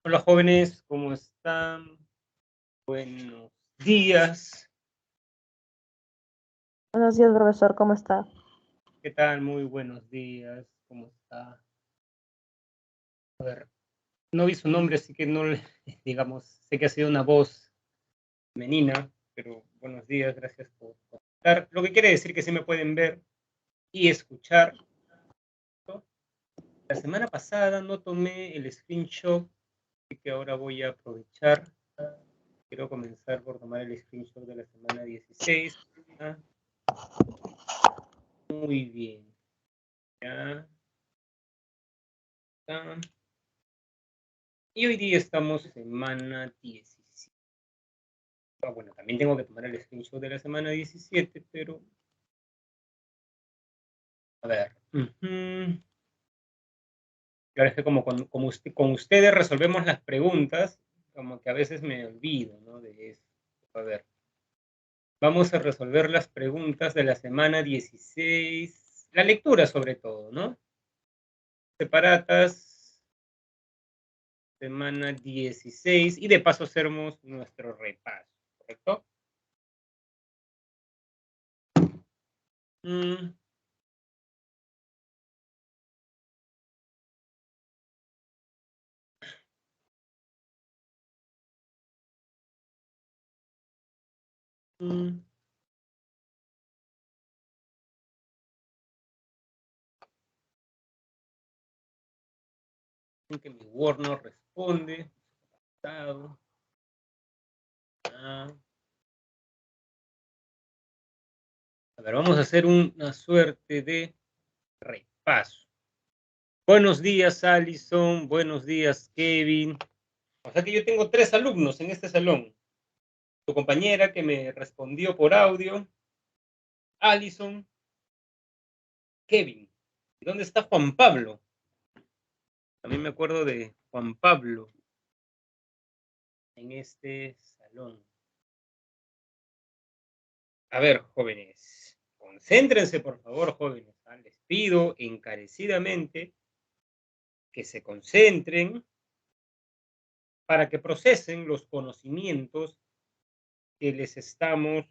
Hola jóvenes, ¿cómo están? Buenos días. Buenos días, profesor, ¿cómo está? ¿Qué tal? Muy buenos días. ¿Cómo está? A ver, no vi su nombre, así que no le, digamos, sé que ha sido una voz femenina, pero buenos días, gracias por estar. Lo que quiere decir que sí me pueden ver y escuchar, ¿no? La semana pasada no tomé el screenshot, así que ahora voy a aprovechar. Quiero comenzar por tomar el screenshot de la semana 16. Ah, muy bien. Ya está. Y hoy día estamos semana 17. Bueno, también tengo que tomar el screenshot de la semana 17, pero a ver. Claro, es que como con ustedes resolvemos las preguntas, como que a veces me olvido, ¿no? De eso. A ver, vamos a resolver las preguntas de la semana 16, la lectura sobre todo, ¿no? Separatas, semana 16, y de paso hacemos nuestro repaso, ¿correcto? Mm, mm. Que mi Word no responde. Ah, a ver, vamos a hacer una suerte de repaso. Buenos días, Alison. Buenos días, Kevin. O sea que yo tengo 3 alumnos en este salón. Tu compañera que me respondió por audio, Alison, Kevin. ¿Y dónde está Juan Pablo? También me acuerdo de Juan Pablo en este salón. A ver, jóvenes, concéntrense, por favor, jóvenes. Les pido encarecidamente que se concentren para que procesen los conocimientos que les estamos,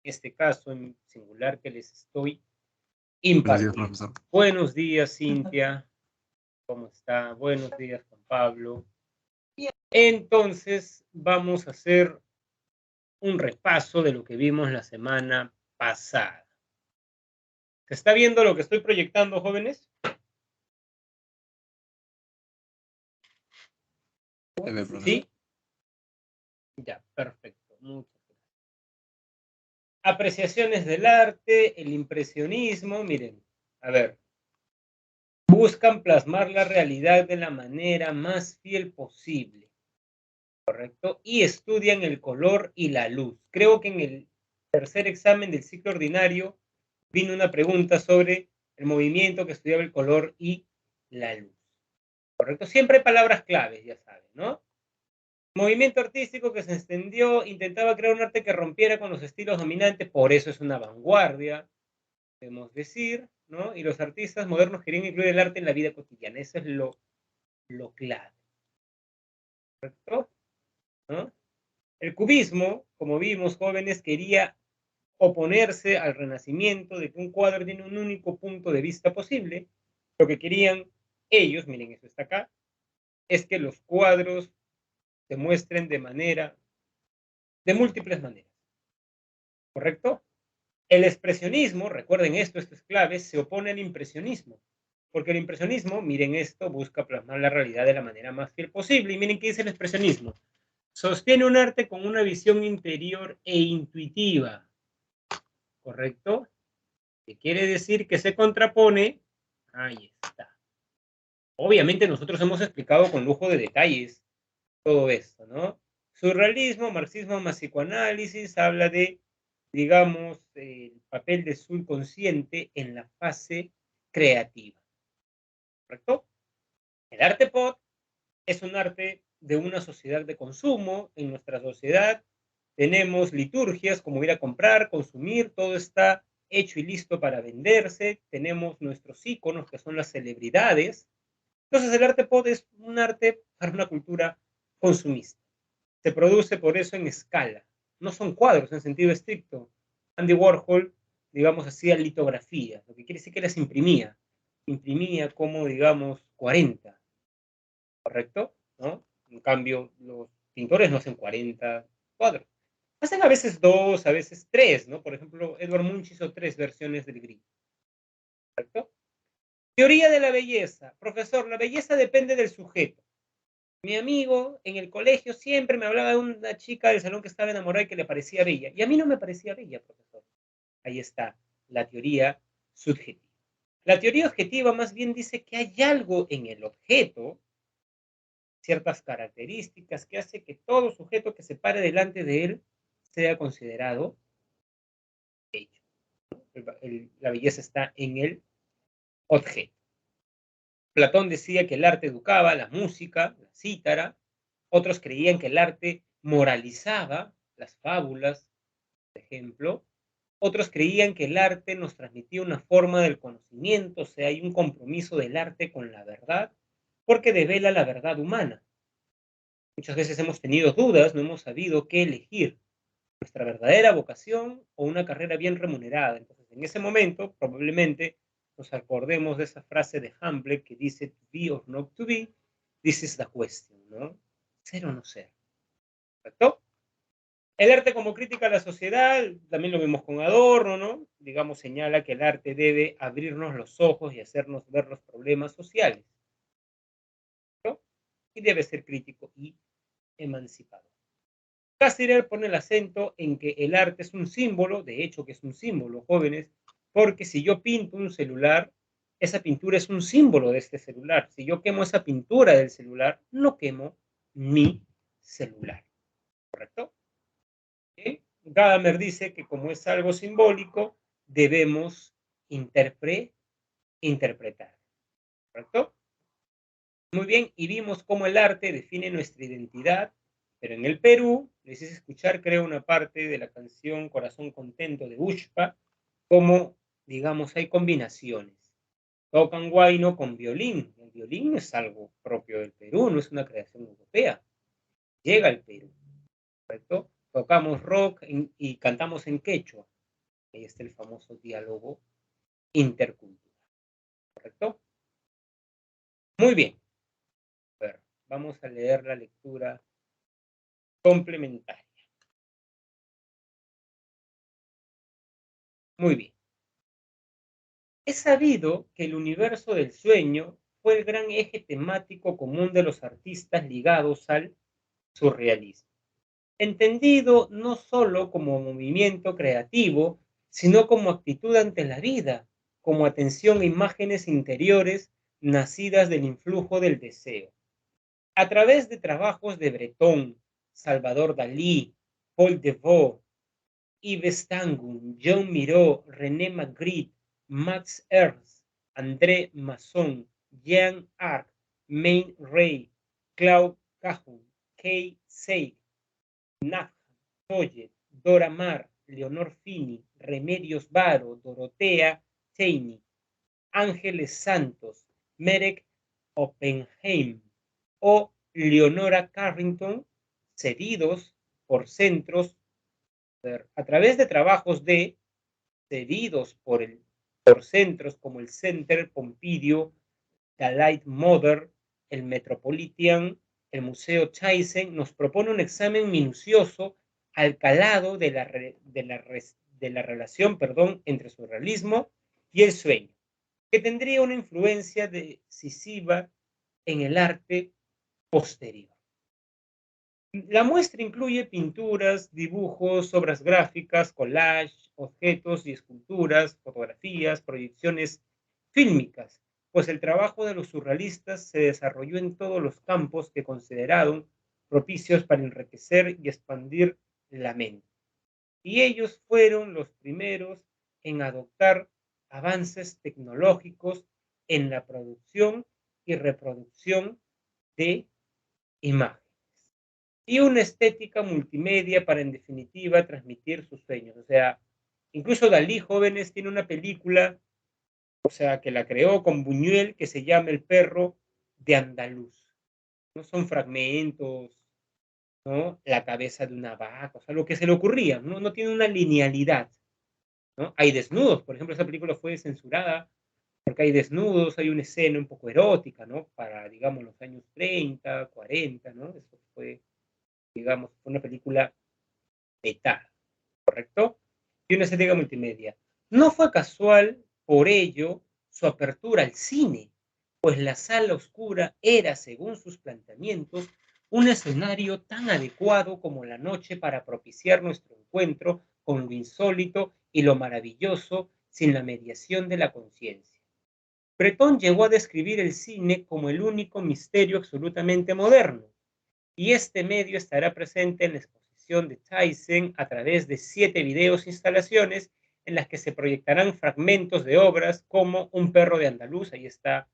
en este caso en singular, que les estoy impartiendo. Buenos días, profesor. Buenos días, Cintia. ¿Cómo está? Buenos días, Juan Pablo. Entonces, vamos a hacer un repaso de lo que vimos la semana pasada. ¿Se está viendo lo que estoy proyectando, jóvenes? ¿Sí? Ya, perfecto. Muchas gracias. Apreciaciones del arte, el impresionismo, miren, a ver, buscan plasmar la realidad de la manera más fiel posible, ¿correcto? Y estudian el color y la luz. Creo que en el tercer examen del ciclo ordinario vino una pregunta sobre el movimiento que estudiaba el color y la luz, ¿correcto? Siempre hay palabras claves, ya saben, ¿no? Movimiento artístico que se extendió, intentaba crear un arte que rompiera con los estilos dominantes, por eso es una vanguardia, podemos decir, ¿no? Y los artistas modernos querían incluir el arte en la vida cotidiana, eso es lo clave, ¿correcto? ¿No? El cubismo, como vimos, jóvenes, quería oponerse al renacimiento de que un cuadro tiene un único punto de vista posible. Lo que querían ellos, miren, eso está acá, es que los cuadros se muestren de múltiples maneras, ¿correcto? El expresionismo, recuerden esto es clave, se opone al impresionismo, porque el impresionismo, miren esto, busca plasmar la realidad de la manera más fiel posible. Y miren qué dice el expresionismo. Sostiene un arte con una visión interior e intuitiva, ¿correcto? ¿Qué quiere decir? Que se contrapone, ahí está. Obviamente nosotros hemos explicado con lujo de detalles todo esto, ¿no? Surrealismo, marxismo más psicoanálisis, habla de, digamos, el papel del subconsciente en la fase creativa, ¿correcto? El arte pop es un arte de una sociedad de consumo. En nuestra sociedad tenemos liturgias como ir a comprar, consumir, todo está hecho y listo para venderse. Tenemos nuestros íconos que son las celebridades, Entonces el arte pod es un arte para una cultura consumista. Se produce por eso en escala. No son cuadros en sentido estricto. Andy Warhol, digamos, hacía litografías, lo que quiere decir que las imprimía. Imprimía como, digamos, 40, ¿correcto? ¿No? En cambio, los pintores no hacen 40 cuadros. Hacen a veces 2, a veces 3, ¿no? Por ejemplo, Edvard Munch hizo 3 versiones del Grito, ¿correcto? Teoría de la belleza. Profesor, la belleza depende del sujeto. Mi amigo en el colegio siempre me hablaba de una chica del salón que estaba enamorada y que le parecía bella. Y a mí no me parecía bella, profesor. Ahí está la teoría subjetiva. La teoría objetiva más bien dice que hay algo en el objeto, ciertas características que hace que todo sujeto que se pare delante de él sea considerado bello. La belleza está en el objeto. Platón decía que el arte educaba, la música, la cítara. Otros creían que el arte moralizaba, las fábulas, por ejemplo. Otros creían que el arte nos transmitía una forma del conocimiento, o sea, hay un compromiso del arte con la verdad, porque devela la verdad humana. Muchas veces hemos tenido dudas, no hemos sabido qué elegir, nuestra verdadera vocación o una carrera bien remunerada. Entonces, en ese momento, probablemente nos acordemos de esa frase de Hamlet que dice, to be or not to be, this is the question, ¿no? Ser o no ser, ¿correcto? El arte como crítica a la sociedad, también lo vemos con Adorno, ¿no? Digamos, señala que el arte debe abrirnos los ojos y hacernos ver los problemas sociales, ¿no? Y debe ser crítico y emancipador. Cassirer pone el acento en que el arte es un símbolo, de hecho que es un símbolo, jóvenes, porque si yo pinto un celular, esa pintura es un símbolo de este celular. Si yo quemo esa pintura del celular, no quemo mi celular, ¿correcto? ¿Sí? Gadamer dice que como es algo simbólico, debemos interpretar, ¿correcto? Muy bien, y vimos cómo el arte define nuestra identidad, pero en el Perú, les hice escuchar, creo, una parte de la canción Corazón Contento de Ushpa, como, digamos, hay combinaciones. Tocan huayno con violín. El violín no es algo propio del Perú, no es una creación europea. Llega al Perú, ¿correcto? Tocamos rock y cantamos en quechua. Ahí está el famoso diálogo intercultural, ¿correcto? Muy bien. A ver, vamos a leer la lectura complementaria. Muy bien. Es sabido que el universo del sueño fue el gran eje temático común de los artistas ligados al surrealismo, entendido no solo como movimiento creativo, sino como actitud ante la vida, como atención a imágenes interiores nacidas del influjo del deseo. A través de trabajos de Breton, Salvador Dalí, Paul Devaux, Yves Tanguy, John Miró, René Magritte, Max Ernst, André Masson, Jean Arc, Main Ray, Claude Cahun, Kay Seig, Nafja, Toyet, Dora Maar, Leonor Fini, Remedios Varo, Dorotea Cheney, Ángeles Santos, Merek Oppenheim o Leonora Carrington, cedidos por centros a través de trabajos cedidos por centros como el Center Pompidou, Delight Modern, el Metropolitan, el Museo Thyssen, nos propone un examen minucioso al calado de la relación, entre surrealismo y el sueño, que tendría una influencia decisiva en el arte posterior. La muestra incluye pinturas, dibujos, obras gráficas, collage, objetos y esculturas, fotografías, proyecciones fílmicas, pues el trabajo de los surrealistas se desarrolló en todos los campos que consideraron propicios para enriquecer y expandir la mente. Y ellos fueron los primeros en adoptar avances tecnológicos en la producción y reproducción de imágenes y una estética multimedia para, en definitiva, transmitir sus sueños. O sea, incluso Dalí, jóvenes, tiene una película, o sea, que la creó con Buñuel, que se llama El perro de andaluz. No son fragmentos, ¿no? La cabeza de una vaca, o sea, lo que se le ocurría, no tiene una linealidad, ¿no? Hay desnudos, por ejemplo, esa película fue censurada porque hay desnudos, hay una escena un poco erótica, ¿no? Para, digamos, los años 30, 40, ¿no? Eso fue, digamos, fue una película vetada, ¿correcto? Y una estética multimedia. No fue casual, por ello, su apertura al cine, pues la sala oscura era, según sus planteamientos, un escenario tan adecuado como la noche para propiciar nuestro encuentro con lo insólito y lo maravilloso sin la mediación de la conciencia. Breton llegó a describir el cine como el único misterio absolutamente moderno, y este medio estará presente en la exposición de Thyssen a través de 7 videos instalaciones en las que se proyectarán fragmentos de obras como Un perro de andaluz, ahí está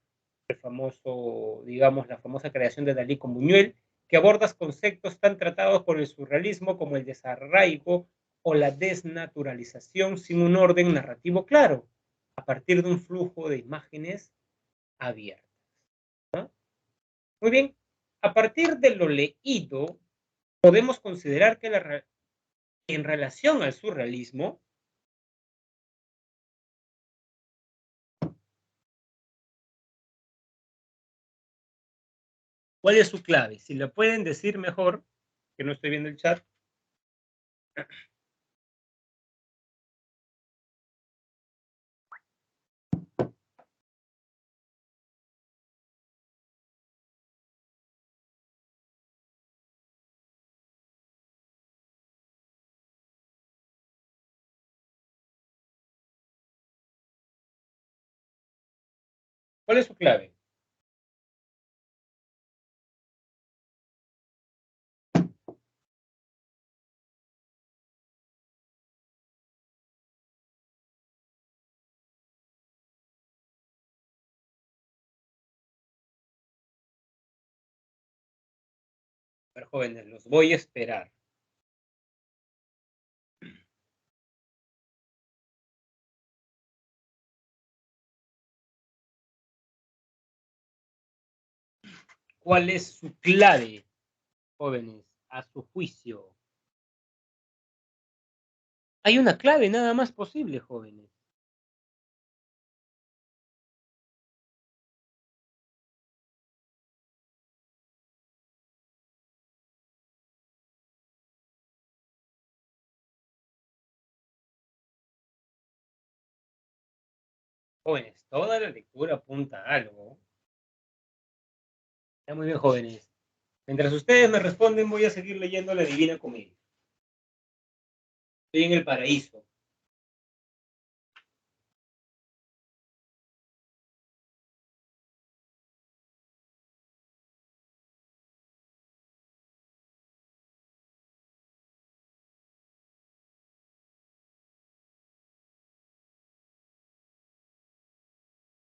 el famoso, digamos, la famosa creación de Dalí con Buñuel, que aborda conceptos tan tratados por el surrealismo como el desarraigo o la desnaturalización sin un orden narrativo claro, a partir de un flujo de imágenes abiertas, ¿no? Muy bien, a partir de lo leído, podemos considerar que en relación al surrealismo, ¿cuál es su clave? Si la pueden decir mejor, que no estoy viendo el chat. ¿Cuál es su clave? A ver, jóvenes, los voy a esperar. ¿Cuál es su clave, jóvenes, a su juicio? Hay una clave nada más posible, jóvenes. Jóvenes, toda la lectura apunta a algo. Está muy bien, jóvenes. Mientras ustedes me responden, voy a seguir leyendo la Divina Comedia. Estoy en el paraíso.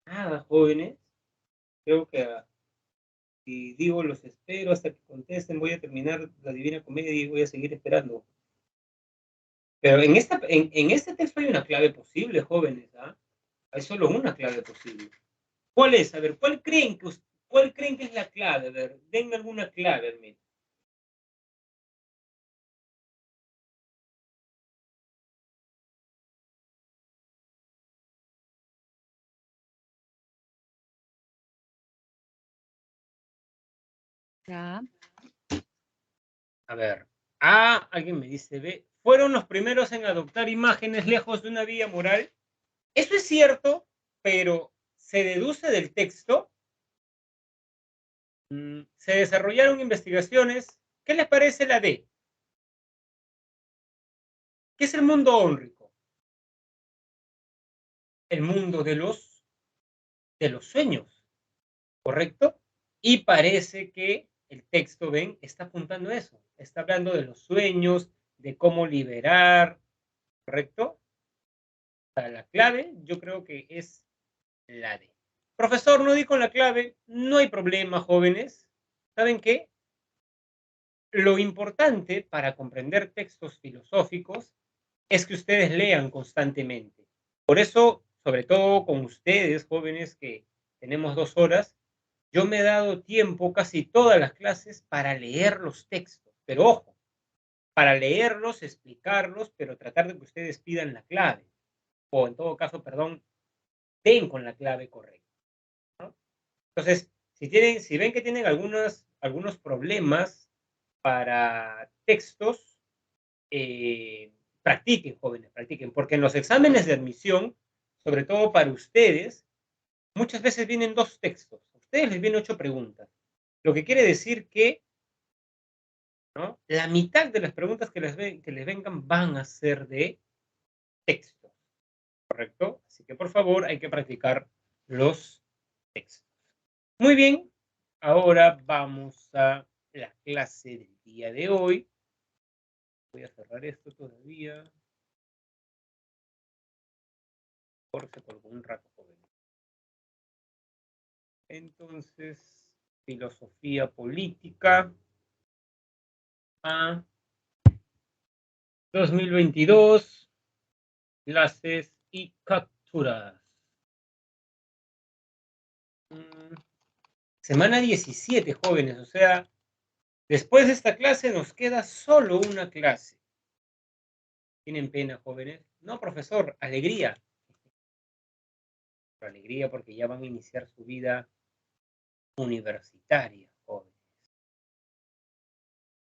Nada, jóvenes. Creo que si digo los espero hasta que contesten, voy a terminar la Divina Comedia y voy a seguir esperando. Pero en este texto hay una clave posible, jóvenes, ¿ah? Hay solo una clave posible. ¿Cuál es? A ver, ¿cuál creen que es la clave? A ver, denme alguna clave, hermano. Ya. A ver, A, alguien me dice B, fueron los primeros en adoptar imágenes lejos de una vía moral. Eso es cierto, pero se deduce del texto. Se desarrollaron investigaciones. ¿Qué les parece la D? ¿Qué es el mundo ónrico? El mundo de los sueños, ¿correcto? Y parece que el texto, ven, está apuntando a eso. Está hablando de los sueños, de cómo liberar, ¿correcto? Para la clave, yo creo que es la D. Profesor, no di con la clave, no hay problema, jóvenes. ¿Saben qué? Lo importante para comprender textos filosóficos es que ustedes lean constantemente. Por eso, sobre todo con ustedes, jóvenes, que tenemos 2 horas, yo me he dado tiempo casi todas las clases para leer los textos, pero ojo, para leerlos, explicarlos, pero tratar de que ustedes pidan la clave, o en todo caso, perdón, den con la clave correcta, ¿no? Entonces, si ven que tienen algunos problemas para textos, practiquen, jóvenes, practiquen, porque en los exámenes de admisión, sobre todo para ustedes, muchas veces vienen 2 textos. A ustedes les vienen 8 preguntas. Lo que quiere decir que, ¿no?, la mitad de las preguntas que les vengan van a ser de texto, ¿correcto? Así que, por favor, hay que practicar los textos. Muy bien, ahora vamos a la clase del día de hoy. Voy a cerrar esto todavía. Porque por un rato, joven. Entonces, filosofía política a 2022, clases y capturas. Semana 17, jóvenes, o sea, después de esta clase nos queda solo una clase. ¿Tienen pena, jóvenes? No, profesor, alegría. Alegría porque ya van a iniciar su vida universitaria, jóvenes.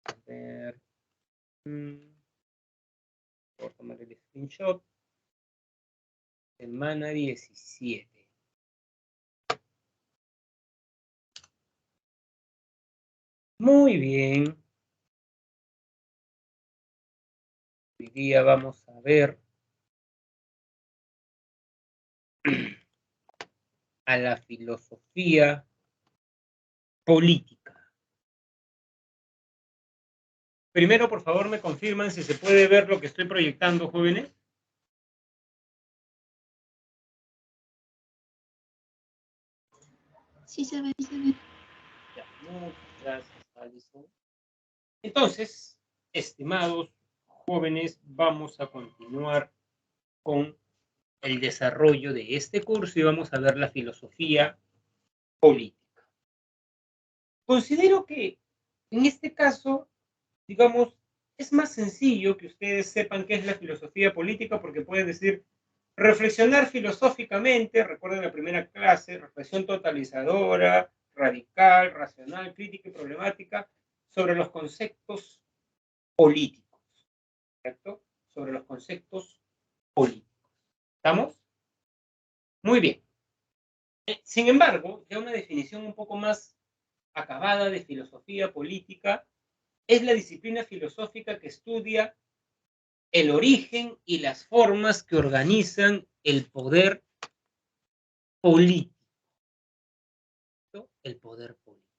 A ver. Voy a tomar el screenshot. Semana 17. Muy bien. Hoy día vamos a ver a la filosofía política. Primero, por favor, me confirman si se puede ver lo que estoy proyectando, jóvenes. Sí, se ve, se ve. Ya, muchas gracias, Alison. Entonces, estimados jóvenes, vamos a continuar con el desarrollo de este curso y vamos a ver la filosofía política. Considero que en este caso, digamos, es más sencillo que ustedes sepan qué es la filosofía política porque pueden decir reflexionar filosóficamente, recuerden la primera clase, reflexión totalizadora, radical, racional, crítica y problemática sobre los conceptos políticos, ¿correcto? Sobre los conceptos políticos. ¿Estamos? Muy bien. Sin embargo, ya una definición un poco más acabada de filosofía política es la disciplina filosófica que estudia el origen y las formas que organizan el poder político. El poder político.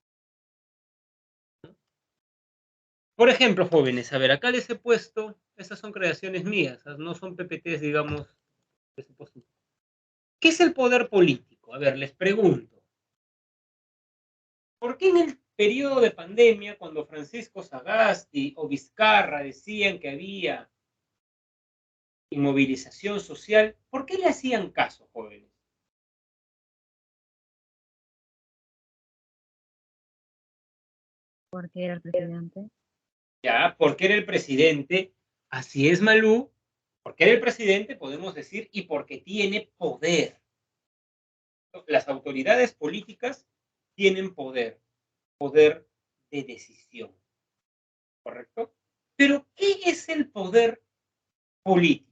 Por ejemplo, jóvenes, a ver, acá les he puesto, estas son creaciones mías, no son PPTs, digamos. ¿Qué es el poder político? A ver, les pregunto. ¿Por qué en el periodo de pandemia, cuando Francisco Sagasti o Vizcarra decían que había inmovilización social, ¿por qué le hacían caso, jóvenes? Porque era el presidente. Ya, porque era el presidente, así es, Malú, porque era el presidente, podemos decir, y porque tiene poder. Las autoridades políticas tienen poder, poder de decisión, ¿correcto? Pero, ¿qué es el poder político?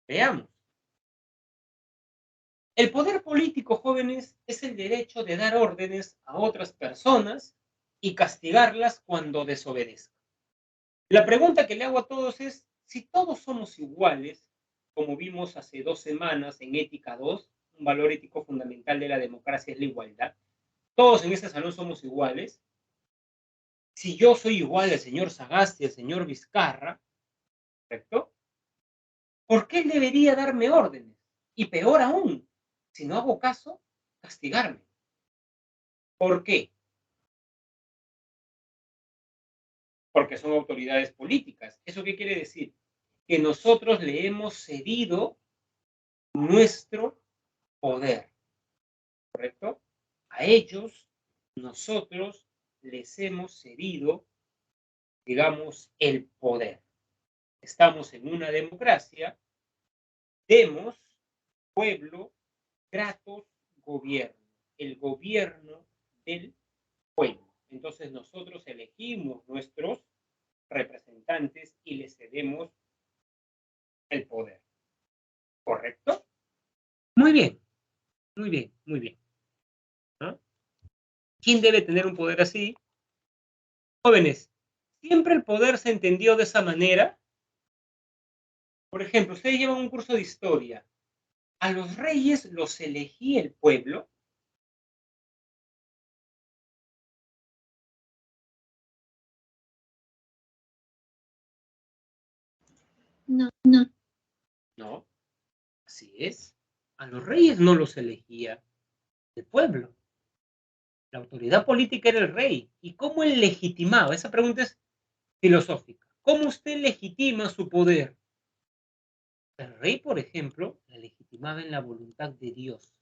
Veamos. El poder político, jóvenes, es el derecho de dar órdenes a otras personas y castigarlas cuando desobedezcan. La pregunta que le hago a todos es, si todos somos iguales, como vimos hace 2 semanas en Ética 2, un valor ético fundamental de la democracia es la igualdad, todos en este salón somos iguales, si yo soy igual al señor Sagasti, al señor Vizcarra, ¿correcto? ¿Por qué él debería darme órdenes? Y peor aún, si no hago caso, castigarme. ¿Por qué? Porque son autoridades políticas. ¿Eso qué quiere decir? Que nosotros le hemos cedido nuestro poder, ¿correcto? A ellos nosotros les hemos cedido, digamos, el poder. Estamos en una democracia, demos, pueblo, Kratos, gobierno. El gobierno del pueblo. Entonces nosotros elegimos nuestros representantes y les cedemos el poder. ¿Correcto? Muy bien, muy bien, muy bien. ¿No? ¿Quién debe tener un poder así? Jóvenes, ¿siempre el poder se entendió de esa manera? Por ejemplo, ustedes llevan un curso de historia. ¿A los reyes los elegía el pueblo? No, no. No, así es. A los reyes no los elegía el pueblo. La autoridad política era el rey. ¿Y cómo él legitimaba? Esa pregunta es filosófica. ¿Cómo usted legitima su poder? El rey, por ejemplo, la legitimaba en la voluntad de Dios.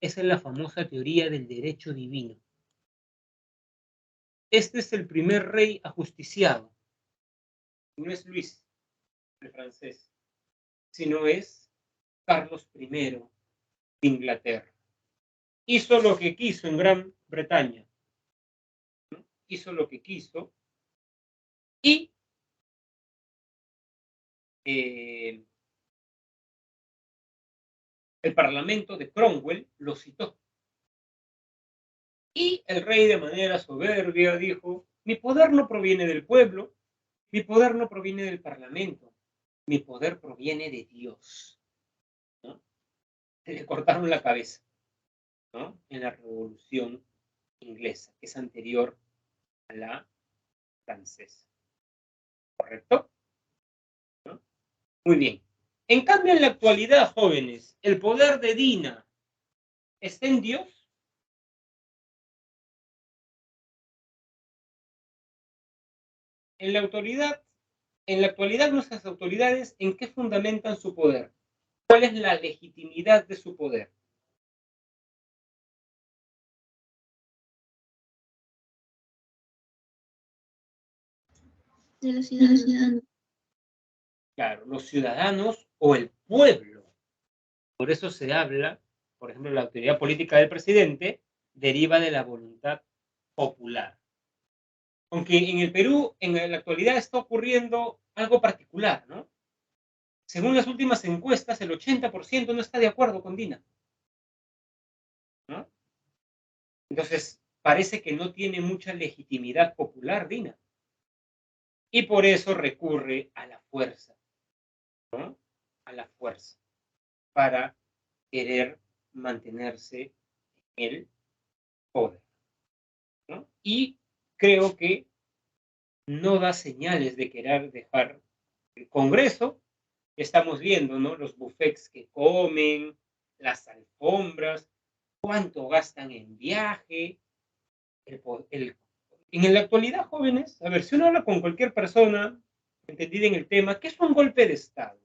Esa es la famosa teoría del derecho divino. Este es el primer rey ajusticiado. No es Luis, el francés, sino es Carlos I de Inglaterra. Hizo lo que quiso en Gran Bretaña. ¿No? Hizo lo que quiso y el Parlamento de Cromwell lo citó. Y el rey de manera soberbia dijo, mi poder no proviene del pueblo, mi poder no proviene del Parlamento, mi poder proviene de Dios. ¿No? Le cortaron la cabeza, ¿no? En la Revolución Inglesa, que es anterior a la francesa. ¿Correcto? ¿No? Muy bien. En cambio, en la actualidad, jóvenes, el poder de Dina está en Dios. En la autoridad, en la actualidad, nuestras autoridades, ¿en qué fundamentan su poder? ¿Cuál es la legitimidad de su poder? De los ciudadanos. Claro, los ciudadanos o el pueblo. Por eso se habla, por ejemplo, la autoridad política del presidente deriva de la voluntad popular. Aunque en el Perú, en la actualidad, está ocurriendo algo particular, ¿no? Según las últimas encuestas, el 80% no está de acuerdo con Dina, ¿no? Entonces, parece que no tiene mucha legitimidad popular Dina. Y por eso recurre a la fuerza, ¿no? A la fuerza, para querer mantenerse en el poder, ¿no? Y creo que no da señales de querer dejar el Congreso. Estamos viendo, ¿no? Los buffets que comen, las alfombras, cuánto gastan en viaje. En la actualidad, jóvenes, a ver, si uno habla con cualquier persona entendida en el tema, ¿qué es un golpe de Estado?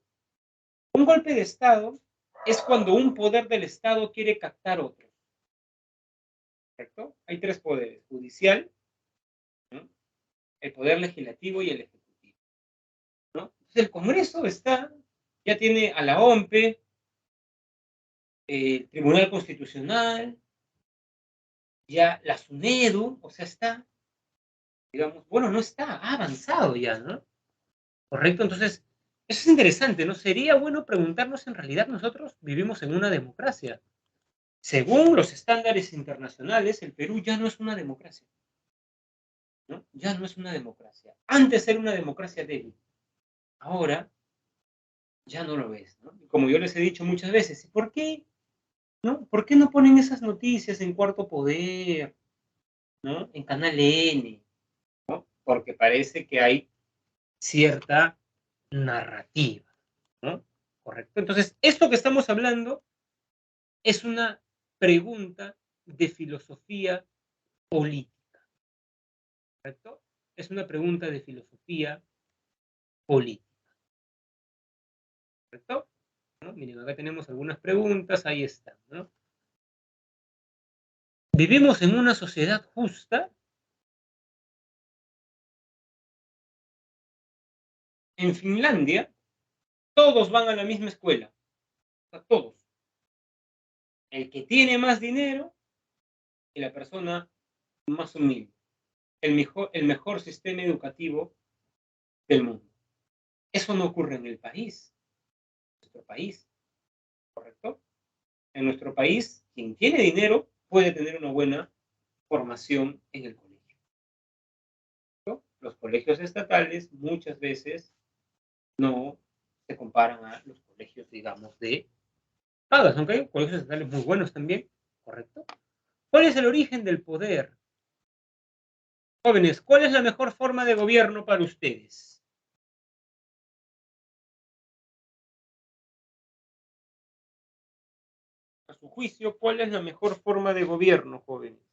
Un golpe de Estado es cuando un poder del Estado quiere captar otro. ¿Correcto? Hay tres poderes: judicial, ¿no? El poder legislativo y el ejecutivo, ¿no? Entonces el Congreso ya tiene a la OMPE, el Tribunal Constitucional, ya la SUNEDU, o sea, está, digamos, bueno, no está, ha avanzado ya, ¿no? Correcto, entonces, eso es interesante, ¿no? Sería bueno preguntarnos, en realidad nosotros vivimos en una democracia. Según los estándares internacionales, el Perú ya no es una democracia, ¿no? Ya no es una democracia. Antes era una democracia débil, ahora ya no lo es, ¿no? Como yo les he dicho muchas veces, ¿por qué? ¿No? ¿Por qué no ponen esas noticias en Cuarto Poder, ¿no? En Canal N, ¿no? Porque parece que hay cierta narrativa, ¿no? Correcto. Entonces, esto que estamos hablando es una pregunta de filosofía política, ¿correcto? Es una pregunta de filosofía política, ¿correcto? ¿No? Miren, acá tenemos algunas preguntas, ahí están, ¿no? ¿Vivimos en una sociedad justa? En Finlandia, todos van a la misma escuela. O sea, todos. El que tiene más dinero y la persona más humilde. El mejor sistema educativo del mundo. Eso no ocurre en el país. En nuestro país. ¿Correcto? En nuestro país, quien tiene dinero puede tener una buena formación en el colegio. ¿No? Los colegios estatales muchas veces no se comparan a los colegios, digamos, de pagas, aunque hay colegios estatales muy buenos también, ¿correcto? ¿Cuál es el origen del poder? Jóvenes, ¿cuál es la mejor forma de gobierno para ustedes? A su juicio, ¿cuál es la mejor forma de gobierno, jóvenes?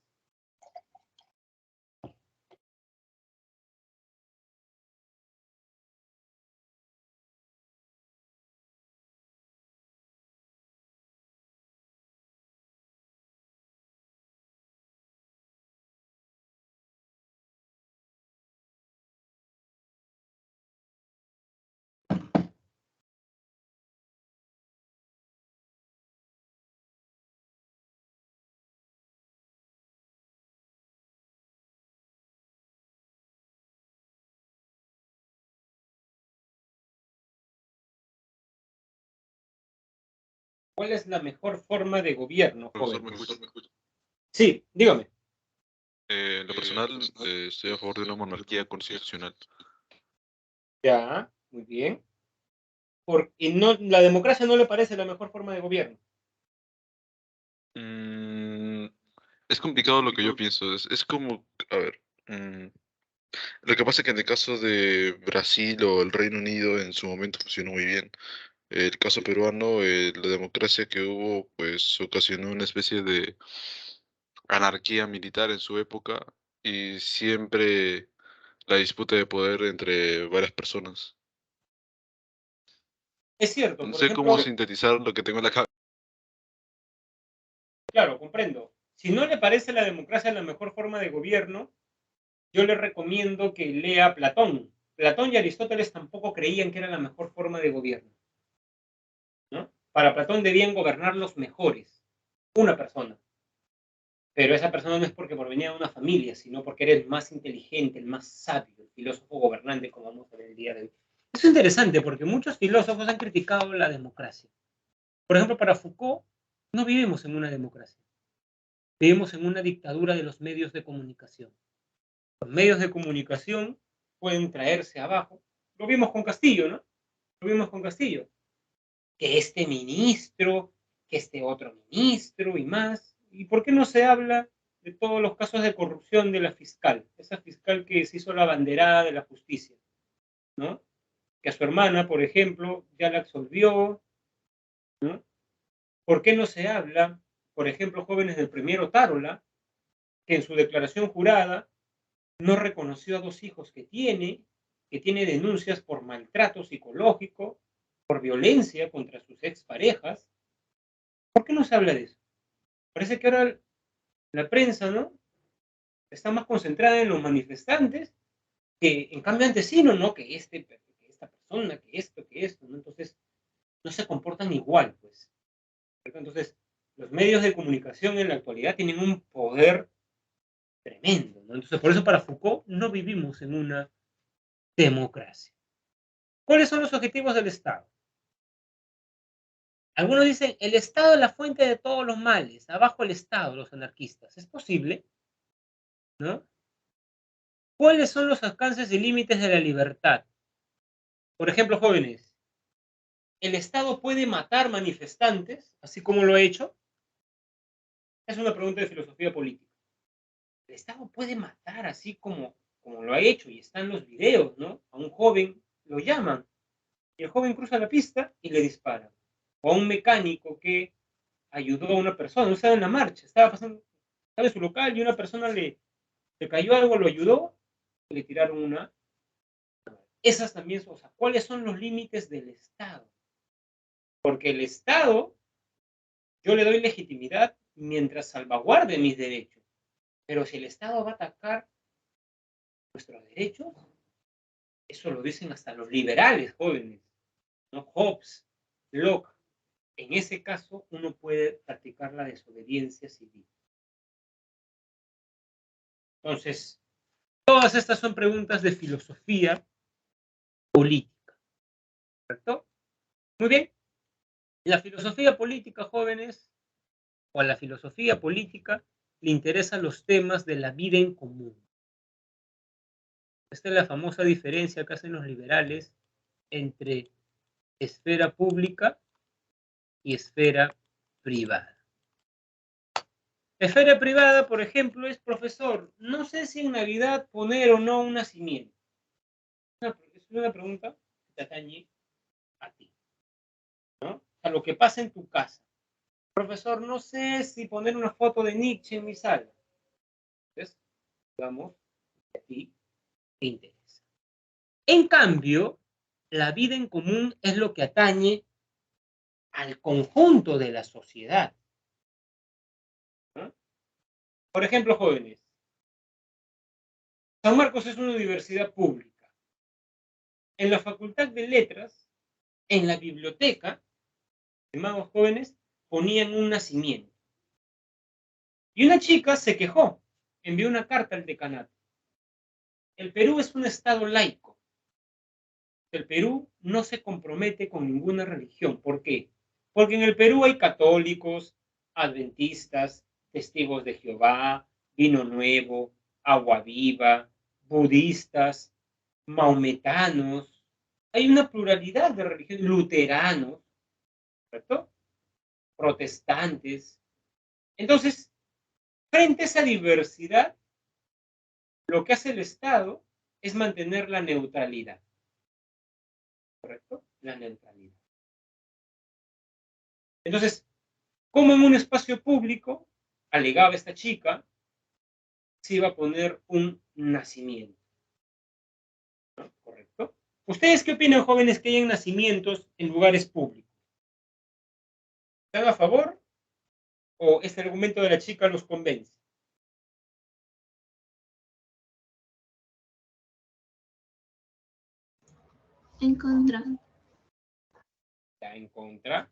¿Cuál es la mejor forma de gobierno, Profesor, jóvenes? ¿me escucha? Sí, dígame. En lo personal, estoy a favor de una monarquía constitucional. Ya, muy bien. Y no, la democracia no le parece la mejor forma de gobierno. Es complicado lo que yo pienso. Es como, a ver, lo que pasa es que en el caso de Brasil o el Reino Unido en su momento funcionó muy bien. El caso peruano, la democracia que hubo, pues ocasionó una especie de anarquía militar en su época y siempre la disputa de poder entre varias personas. Es cierto, No por sé cómo ejemplo, sintetizar lo que tengo en la cabeza. claro, comprendo. Si no le parece la democracia la mejor forma de gobierno, yo le recomiendo que lea Platón. Platón y Aristóteles tampoco creían que era la mejor forma de gobierno, ¿no? Para Platón debían gobernar los mejores, una persona. Pero esa persona no es porque provenía de una familia, sino porque era el más inteligente, el más sabio, el filósofo gobernante, como vamos a ver el día de hoy. Eso es interesante porque muchos filósofos han criticado la democracia. Por ejemplo, para Foucault, no vivimos en una democracia. Vivimos en una dictadura de los medios de comunicación. Los medios de comunicación pueden traerse abajo. Lo vimos con Castillo, ¿no? Lo vimos con Castillo. Que este ministro, que este otro ministro y más. ¿Y por qué no se habla de todos los casos de corrupción de la fiscal? Esa fiscal que se hizo la banderada de la justicia, ¿no? Que a su hermana, por ejemplo, ya la absolvió, ¿no? ¿Por qué no se habla, por ejemplo, jóvenes del premier Otárola, que en su declaración jurada no reconoció a 2 hijos que tiene denuncias por maltrato psicológico, por violencia contra sus exparejas? ¿Por qué no se habla de eso? Parece que ahora la prensa, ¿no? Está más concentrada en los manifestantes que en cambio antes sí, ¿no? Que esta persona, que esto, ¿no? Entonces no se comportan igual, pues. Entonces, los medios de comunicación en la actualidad tienen un poder tremendo, ¿no? Entonces, por eso para Foucault no vivimos en una democracia. ¿Cuáles son los objetivos del Estado? Algunos dicen, el Estado es la fuente de todos los males, abajo el Estado, los anarquistas. ¿Es posible? ¿No? ¿Cuáles son los alcances y límites de la libertad? Por ejemplo, jóvenes, ¿el Estado puede matar manifestantes, así como lo ha hecho? Es una pregunta de filosofía política. ¿El Estado puede matar así como lo ha hecho? Y están los videos, ¿no? A un joven lo llaman y el joven cruza la pista y le dispara. O a un mecánico que ayudó a una persona, no estaba en la marcha, estaba pasando, estaba en su local y una persona le cayó algo, lo ayudó y le tiraron una. Esas también son, o sea, ¿cuáles son los límites del Estado? Porque el Estado, yo le doy legitimidad mientras salvaguarde mis derechos. Pero si el Estado va a atacar nuestros derechos, eso lo dicen hasta los liberales jóvenes, ¿no? Hobbes, Locke. En ese caso, uno puede practicar la desobediencia civil. Entonces, todas estas son preguntas de filosofía política, ¿correcto? Muy bien. La filosofía política, jóvenes, o a la filosofía política, le interesan los temas de la vida en común. Esta es la famosa diferencia que hacen los liberales entre esfera pública y esfera privada. Esfera privada, por ejemplo, es profesor. No sé si en Navidad poner o no un nacimiento. Es una pregunta que te atañe a ti, ¿no? A lo que pasa en tu casa. Profesor, no sé si poner una foto de Nietzsche en mi sala. Entonces, digamos, a ti te interesa. En cambio, la vida en común es lo que atañe al conjunto de la sociedad, ¿no? Por ejemplo, jóvenes, San Marcos es una universidad pública. En la Facultad de Letras, en la biblioteca, estimados jóvenes, ponían un nacimiento. Y una chica se quejó, envió una carta al decanato. El Perú es un estado laico. El Perú no se compromete con ninguna religión. ¿Por qué? Porque en el Perú hay católicos, adventistas, testigos de Jehová, vino nuevo, agua viva, budistas, maometanos. Hay una pluralidad de religiones, luteranos, ¿cierto? Protestantes. Entonces, frente a esa diversidad, lo que hace el Estado es mantener la neutralidad. ¿Correcto? La neutralidad. Entonces, como en un espacio público, alegaba esta chica, se iba a poner un nacimiento, ¿no? ¿Correcto? ¿Ustedes qué opinan, jóvenes, que hayan nacimientos en lugares públicos? ¿Están a favor o este argumento de la chica los convence? En contra. ¿Está en contra?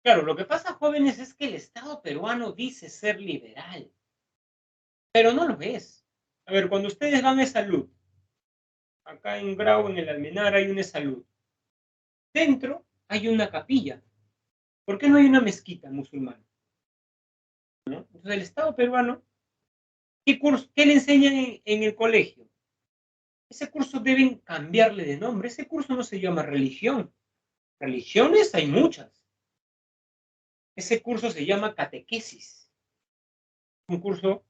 Claro, lo que pasa, jóvenes, es que el Estado peruano dice ser liberal, pero no lo es. A ver, cuando ustedes van a salud, acá en Grau, en el Almenar, hay una salud. Dentro hay una capilla. ¿Por qué no hay una mezquita musulmana? ¿No? Entonces, el Estado peruano, ¿qué le enseñan en el colegio? Ese curso deben cambiarle de nombre. Ese curso no se llama religión. Religiones hay muchas. Ese curso se llama catequesis. Un curso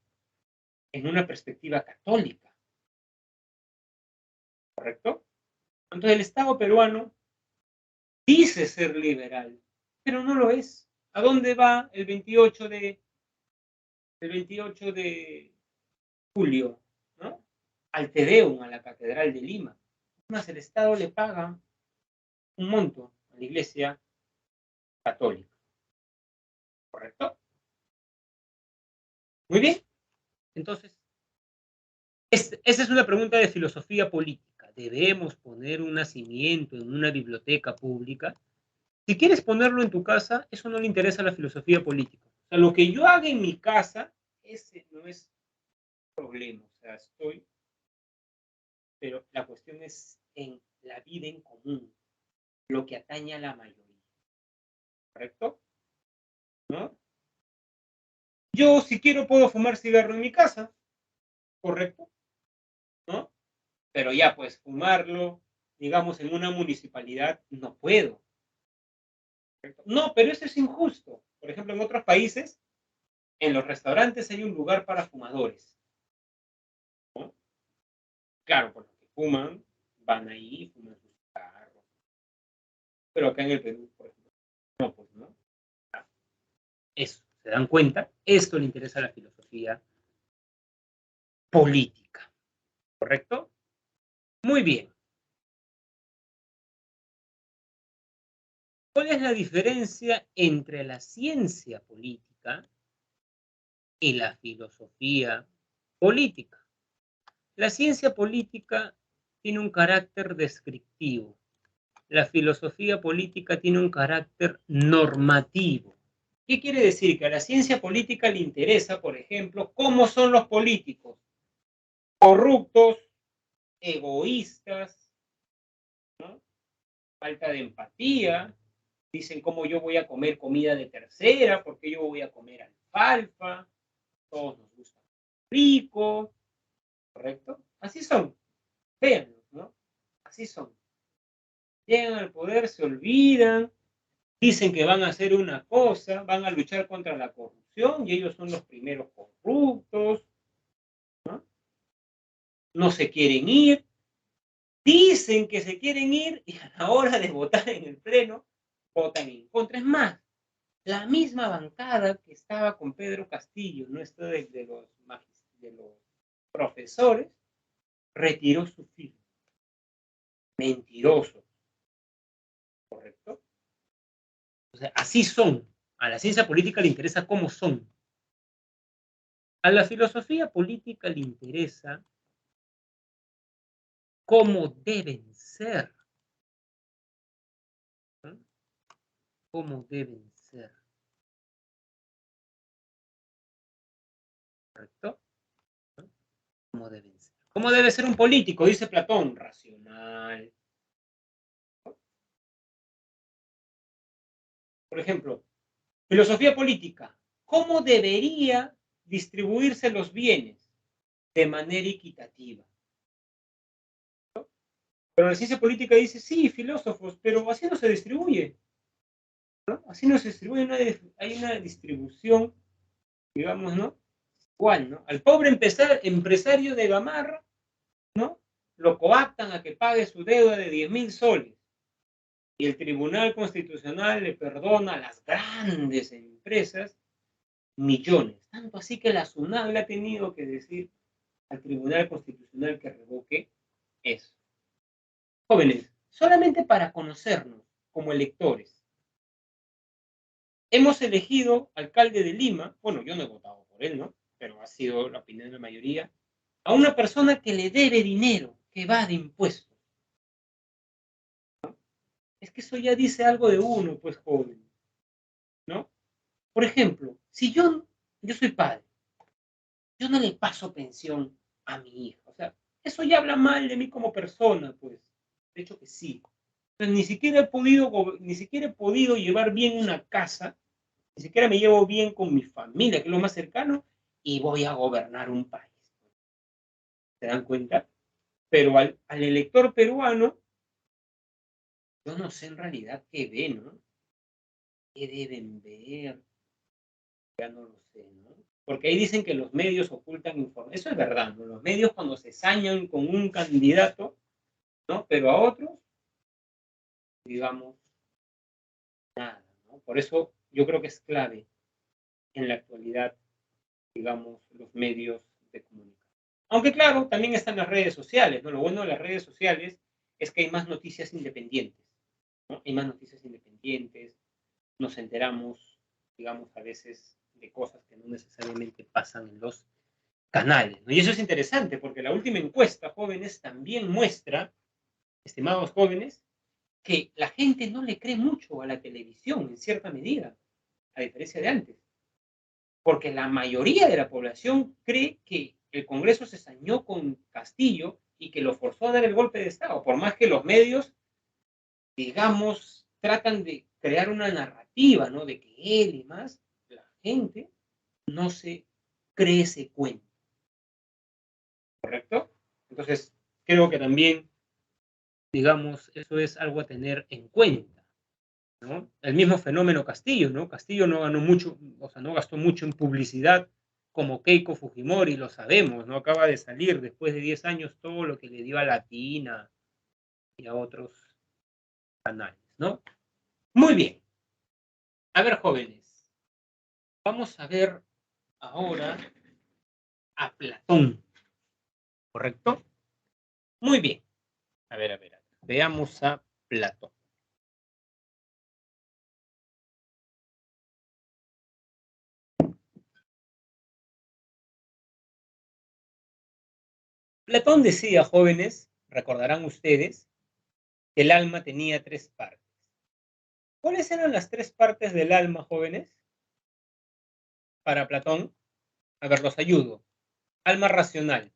en una perspectiva católica. ¿Correcto? Entonces, el Estado peruano dice ser liberal, pero no lo es. ¿A dónde va el 28 de julio? ¿No? Al Te Deum, a la Catedral de Lima. Más el Estado le paga un monto a la Iglesia Católica. ¿Correcto? Muy bien. Entonces, esa es una pregunta de filosofía política. ¿Debemos poner un nacimiento en una biblioteca pública? Si quieres ponerlo en tu casa, eso no le interesa a la filosofía política. O sea, lo que yo haga en mi casa, ese no es problema. O sea, pero la cuestión es en la vida en común, lo que atañe a la mayoría. ¿Correcto? ¿No? Yo, si quiero, puedo fumar cigarro en mi casa. ¿Correcto? ¿No? Pero ya, pues, fumarlo, digamos, en una municipalidad, no puedo. ¿Correcto? No, pero eso es injusto. Por ejemplo, en otros países, en los restaurantes hay un lugar para fumadores, ¿no? Claro, por los que fuman, van ahí, fuman sus cigarros. Pero acá en el Perú, por ejemplo, no, pues, ¿no? Eso, ¿se dan cuenta? Esto le interesa a la filosofía política. ¿Correcto? Muy bien. ¿Cuál es la diferencia entre la ciencia política política y la filosofía política. La ciencia política tiene un carácter descriptivo. La filosofía política tiene un carácter normativo. ¿Qué quiere decir? Que a la ciencia política le interesa, por ejemplo, cómo son los políticos. Corruptos, egoístas, ¿no? Falta de empatía. Dicen cómo yo voy a comer comida de tercera, porque yo voy a comer alfalfa. Todos nos gusta rico, ¿correcto? Así son. Véanlo, ¿no? Así son. Llegan al poder, se olvidan, dicen que van a hacer una cosa, van a luchar contra la corrupción y ellos son los primeros corruptos, ¿no? No se quieren ir, dicen que se quieren ir y a la hora de votar en el pleno, votan en contra. Es más, la misma bancada que estaba con Pedro Castillo, no está de los profesores, retiró su firma. Mentiroso. ¿Correcto? O sea, así son. A la ciencia política le interesa cómo son. A la filosofía política le interesa cómo deben ser. ¿No? Cómo deben ser. ¿Correcto? ¿No? Cómo deben ser. ¿Cómo debe ser un político? Dice Platón, racional. Por ejemplo, filosofía política. ¿Cómo debería distribuirse los bienes? De manera equitativa. Pero la ciencia política dice, sí, filósofos, pero así no se distribuye. ¿No? Así no se distribuye, hay una distribución, digamos, ¿no? Igual, ¿no? Al pobre empresario de Gamarra, ¿no? Lo coaptan a que pague su deuda de 10.000 soles. Y el Tribunal Constitucional le perdona a las grandes empresas millones. Tanto así que la SUNAT le ha tenido que decir al Tribunal Constitucional que revoque eso. Jóvenes, solamente para conocernos como electores, hemos elegido alcalde de Lima, bueno, yo no he votado por él, ¿no? Pero ha sido la opinión de la mayoría, a una persona que le debe dinero, que va de impuestos. ¿No? Es que eso ya dice algo de uno, pues, joven, ¿no? Por ejemplo, si yo soy padre, yo no le paso pensión a mi hija, o sea, eso ya habla mal de mí como persona, pues, de hecho que sí. Entonces, ni siquiera he podido llevar bien una casa, ni siquiera me llevo bien con mi familia, que es lo más cercano, y voy a gobernar un país. ¿Se dan cuenta? Pero al elector peruano, yo no sé en realidad qué ve, ¿no? ¿Qué deben ver? Ya no lo sé, ¿no? Porque ahí dicen que los medios ocultan información. Eso es verdad, ¿no? Los medios cuando se sañan con un candidato, ¿no? Pero a otros, digamos, nada, ¿no? Por eso yo creo que es clave en la actualidad, digamos, los medios de comunicación. Aunque claro, también están las redes sociales, ¿no? Lo bueno de las redes sociales es que hay más noticias independientes, ¿no? Hay más noticias independientes, nos enteramos, digamos, a veces de cosas que no necesariamente pasan en los canales, ¿no? Y eso es interesante porque la última encuesta, jóvenes, también muestra, estimados jóvenes, que la gente no le cree mucho a la televisión en cierta medida, a diferencia de antes. Porque la mayoría de la población cree que el Congreso se sañó con Castillo y que lo forzó a dar el golpe de Estado, por más que los medios, digamos, tratan de crear una narrativa, ¿no? De que él y más, la gente no se cree ese cuento. ¿Correcto? Entonces, creo que también, digamos, eso es algo a tener en cuenta, ¿no? El mismo fenómeno Castillo, ¿no? Castillo no ganó mucho, o sea, no gastó mucho en publicidad como Keiko Fujimori, lo sabemos, ¿no? Acaba de salir después de 10 años todo lo que le dio a Latina y a otros canales, ¿no? Muy bien. A ver, jóvenes, vamos a ver ahora a Platón, ¿correcto? Muy bien. A ver, veamos a Platón. Platón decía, jóvenes, recordarán ustedes, que el alma tenía 3 partes. ¿Cuáles eran las 3 partes del alma, jóvenes? Para Platón, a ver, los ayudo. Alma racional.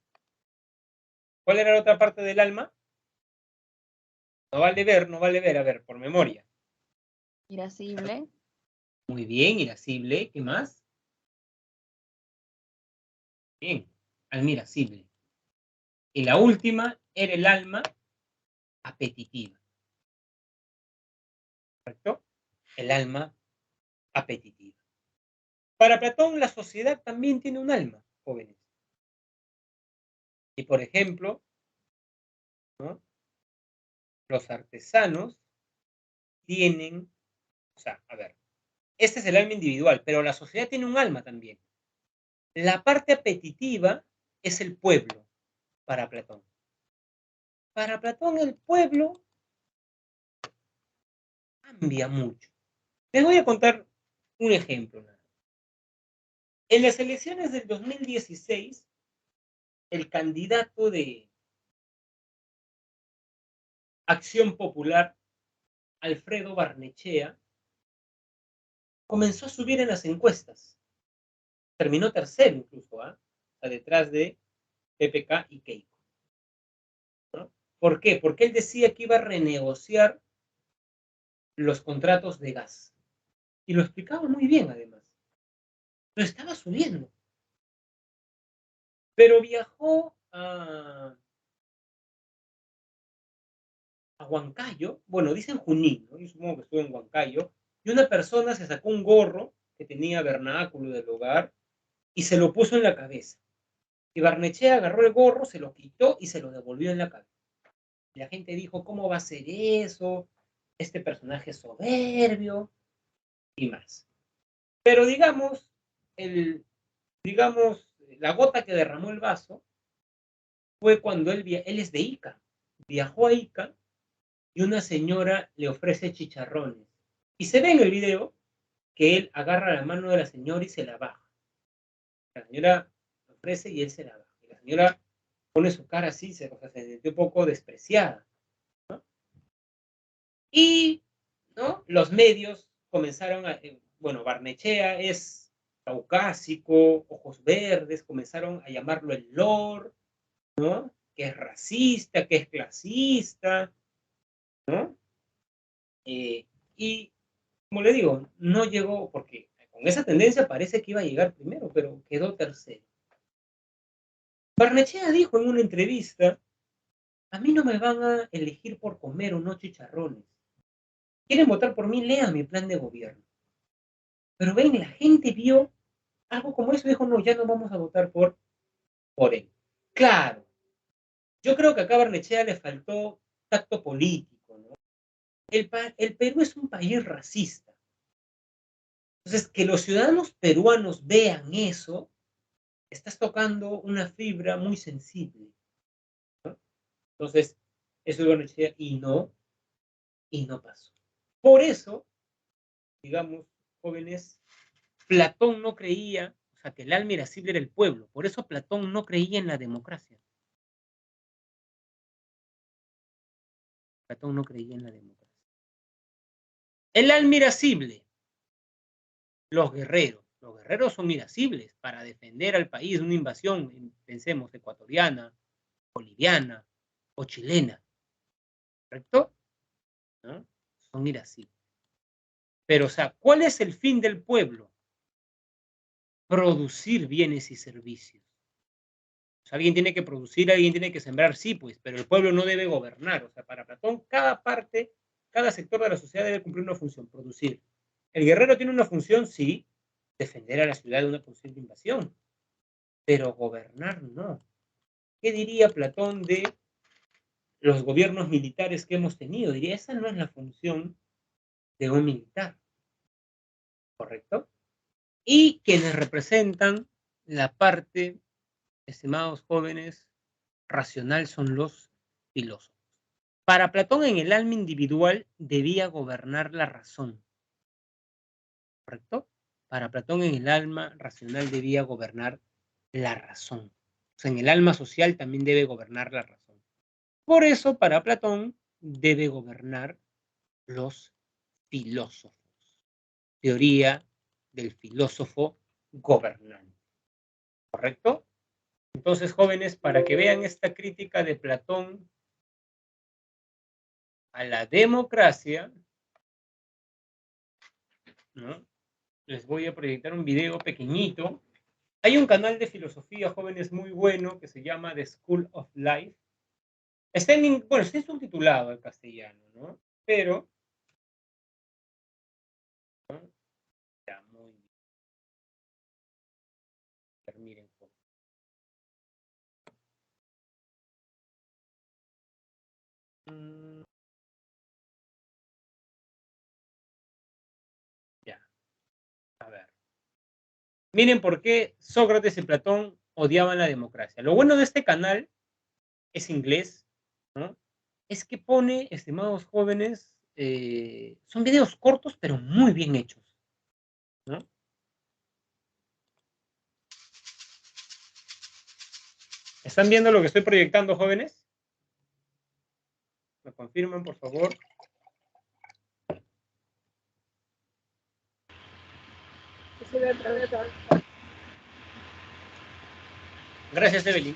¿Cuál era la otra parte del alma? No vale ver, a ver, por memoria. Irascible. Muy bien, irascible. ¿Qué más? Bien, alma irascible. Y la última era el alma apetitiva. ¿Correcto? El alma apetitiva. Para Platón, la sociedad también tiene un alma, jóvenes. Y por ejemplo, ¿no?, los artesanos tienen, o sea, a ver, este es el alma individual, pero la sociedad tiene un alma también. La parte apetitiva es el pueblo para Platón. Para Platón el pueblo cambia mucho. Les voy a contar un ejemplo. En las elecciones del 2016, el candidato de Acción Popular, Alfredo Barnechea, comenzó a subir en las encuestas. Terminó tercero incluso, ¿ah? O sea, detrás de PPK y Keiko, ¿no? ¿Por qué? Porque él decía que iba a renegociar los contratos de gas. Y lo explicaba muy bien, además. Lo estaba subiendo. Pero viajó a Huancayo, bueno, dicen Junín, ¿no? Yo supongo que estuvo en Huancayo, y una persona se sacó un gorro que tenía vernáculo del hogar y se lo puso en la cabeza. Y Barnechea agarró el gorro, se lo quitó y se lo devolvió en la cabeza. Y la gente dijo, ¿cómo va a ser eso? Este personaje soberbio y más. Pero digamos, la gota que derramó el vaso fue cuando él es de Ica. Viajó a Ica y una señora le ofrece chicharrones. Y se ve en el video que él agarra la mano de la señora y se la baja. La señora le ofrece y él se la baja. Y la señora pone su cara así, se sintió un poco despreciada, ¿no? Y, ¿no?, los medios comenzaron a, bueno, Barnechea es caucásico, ojos verdes, comenzaron a llamarlo el Lord, ¿no?, que es racista, que es clasista, ¿no? Y, como le digo, no llegó, porque con esa tendencia parece que iba a llegar primero, pero quedó tercero. Barnechea dijo en una entrevista, a mí no me van a elegir por comer o no chicharrones. Quieren votar por mí, lean mi plan de gobierno. Pero ven, la gente vio algo como eso y dijo, no, ya no vamos a votar por él. Claro, yo creo que acá a Barnechea le faltó tacto político, ¿no? El Perú es un país racista. Entonces, que los ciudadanos peruanos vean eso, estás tocando una fibra muy sensible, ¿no? Entonces, eso es Barnechea y no pasó. Por eso, digamos, jóvenes, Platón no creía, o sea, que el alma irascible era el pueblo. Por eso Platón no creía en la democracia. Platón no creía en la democracia. El alma irascible, los guerreros. Los guerreros son irascibles para defender al país de una invasión, pensemos, ecuatoriana, boliviana o chilena. ¿Correcto? ¿No? Son irascibles. Pero, o sea, ¿cuál es el fin del pueblo? Producir bienes y servicios. O sea, alguien tiene que producir, alguien tiene que sembrar, sí, pues, pero el pueblo no debe gobernar. O sea, para Platón, cada parte, cada sector de la sociedad debe cumplir una función, producir. El guerrero tiene una función, sí, defender a la ciudad de una posible invasión, pero gobernar no. ¿Qué diría Platón de los gobiernos militares que hemos tenido? Diría, esa no es la función de un militar, ¿correcto? Y quienes representan la parte, estimados jóvenes, racional son los filósofos. Para Platón, en el alma individual debía gobernar la razón, ¿correcto? Para Platón, en el alma racional debía gobernar la razón. sea, en el alma social también debe gobernar la razón. Por eso, para Platón, debe gobernar los filósofos. Teoría del filósofo gobernante. ¿Correcto? Entonces, jóvenes, para que vean esta crítica de Platón a la democracia, ¿no? Les voy a proyectar un video pequeñito. Hay un canal de filosofía, jóvenes, muy bueno, que se llama The School of Life. Está bueno, está subtitulado al castellano, ¿no? Pero, ¿no? Ya, muy bien. Miren. Ya, a ver. Miren por qué Sócrates y Platón odiaban la democracia. Lo bueno de este canal es inglés, ¿no? Es que pone, estimados jóvenes, son videos cortos, pero muy bien hechos, ¿no? ¿Están viendo lo que estoy proyectando, jóvenes? ¿Me confirman, por favor? Gracias, Evelyn.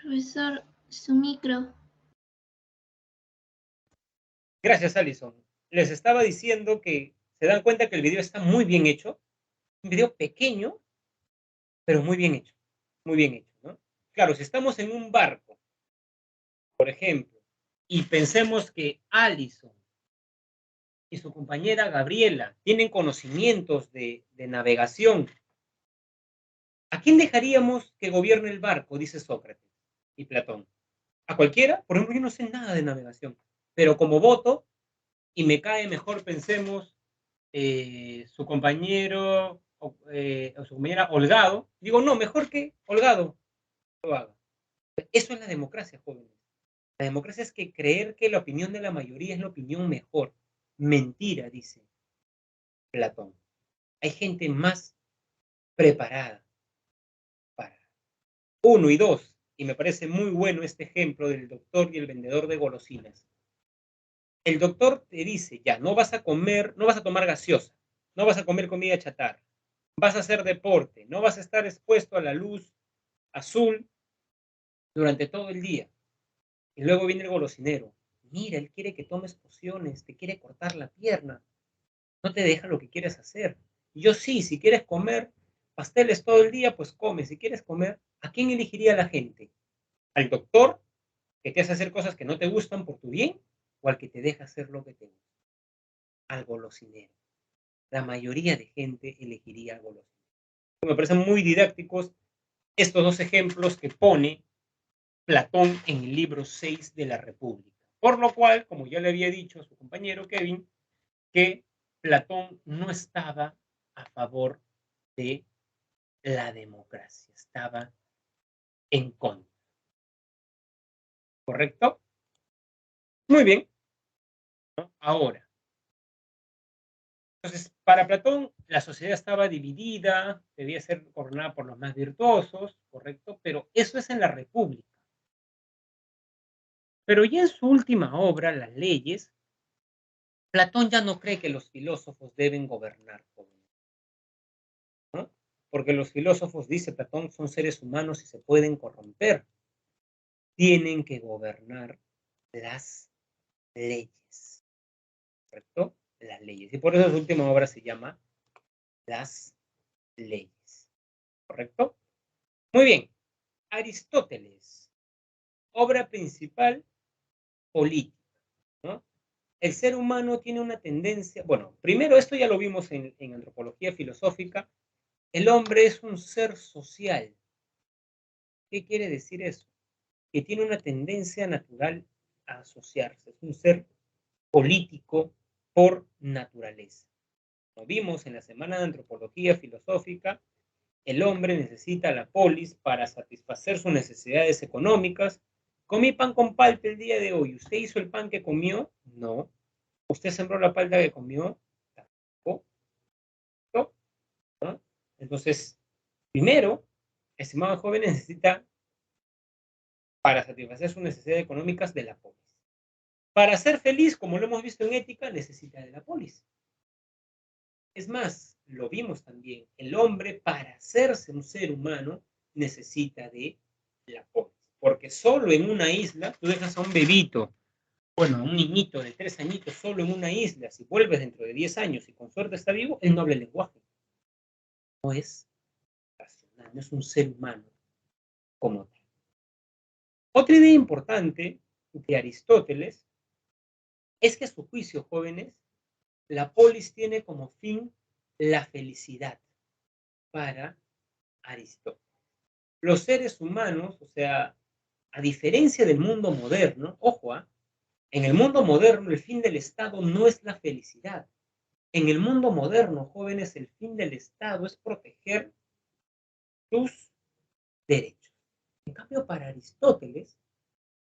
Profesor, su micro. Gracias, Alison. Les estaba diciendo que se dan cuenta que el video está muy bien hecho. Un video pequeño, pero muy bien hecho. Muy bien hecho, ¿no? Claro, si estamos en un barco, por ejemplo, y pensemos que Alison y su compañera Gabriela tienen conocimientos de navegación, ¿a quién dejaríamos que gobierne el barco? Dice Sócrates y Platón. ¿A cualquiera? Por ejemplo, yo no sé nada de navegación, pero como voto, y me cae mejor, pensemos, su compañero o su compañera Holgado, digo, no, mejor que Holgado lo haga. Eso es la democracia, jóvenes. La democracia es que creer que la opinión de la mayoría es la opinión mejor. Mentira, dice Platón. Hay gente más preparada para uno y dos. Y me parece muy bueno este ejemplo del doctor y el vendedor de golosinas. El doctor te dice, ya, no vas a comer, no vas a tomar gaseosa, no vas a comer comida chatarra, vas a hacer deporte, no vas a estar expuesto a la luz azul durante todo el día. Y luego viene el golosinero. Mira, él quiere que tomes pociones, te quiere cortar la pierna, no te deja lo que quieres hacer. Y yo sí, si quieres comer pasteles todo el día, pues come. Si quieres comer, ¿a quién elegiría la gente? ¿Al doctor, que te hace hacer cosas que no te gustan por tu bien? ¿O al que te deja hacer lo que te gusta? Al golosinero. La mayoría de gente elegiría al golosinero. Me parecen muy didácticos estos dos ejemplos que pone Platón en el libro 6 de la República. Por lo cual, como ya le había dicho a su compañero Kevin, que Platón no estaba a favor de la democracia, estaba en contra. ¿Correcto? Muy bien. ¿No? Ahora, entonces, para Platón, la sociedad estaba dividida, debía ser gobernada por los más virtuosos, ¿correcto? Pero eso es en la República. Pero ya en su última obra, Las Leyes, Platón ya no cree que los filósofos deben gobernar, ¿no? Porque los filósofos, dice Platón, son seres humanos y se pueden corromper. Tienen que gobernar las leyes, ¿correcto? Las leyes. Y por eso su última obra se llama Las Leyes, ¿correcto? Muy bien. Aristóteles, obra principal, política, ¿no? El ser humano tiene una tendencia, bueno, primero esto ya lo vimos en antropología filosófica, el hombre es un ser social. ¿Qué quiere decir eso? Que tiene una tendencia natural a asociarse, es un ser político por naturaleza. Lo vimos en la Semana de Antropología Filosófica, el hombre necesita la polis para satisfacer sus necesidades económicas. Comí pan con palta el día de hoy. ¿Usted hizo el pan que comió? No. ¿Usted sembró la palta que comió? Tampoco. ¿No? Entonces, primero, estimados jóvenes, necesita, para satisfacer sus necesidades económicas, de la polis. Para ser feliz, como lo hemos visto en ética, necesita de la polis. Es más, lo vimos también, el hombre para hacerse un ser humano necesita de la polis. Porque solo en una isla, tú dejas a un bebito, bueno, a un niñito de 3 añitos solo en una isla, si vuelves dentro de 10 años y con suerte está vivo, él no habla el lenguaje. No es racional, no es un ser humano como tal. Otra idea importante de Aristóteles es que a su juicio, jóvenes, la polis tiene como fin la felicidad para Aristóteles. Los seres humanos, o sea, a diferencia del mundo moderno, ojo, en el mundo moderno el fin del Estado no es la felicidad. En el mundo moderno, jóvenes, el fin del Estado es proteger tus derechos. En cambio, para Aristóteles,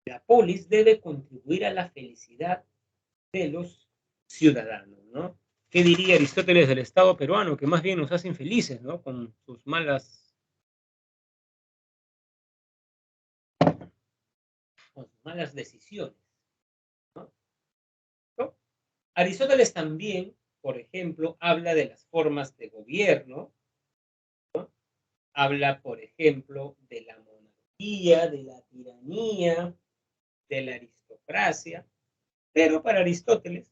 la polis debe contribuir a la felicidad de los ciudadanos, ¿no? ¿Qué diría Aristóteles del Estado peruano? Que más bien nos hace infelices, ¿no? Con sus malas decisiones, ¿no? ¿No? Aristóteles también, por ejemplo, habla de las formas de gobierno, ¿no? Habla, por ejemplo, de la monarquía, de la tiranía, de la aristocracia, pero para Aristóteles,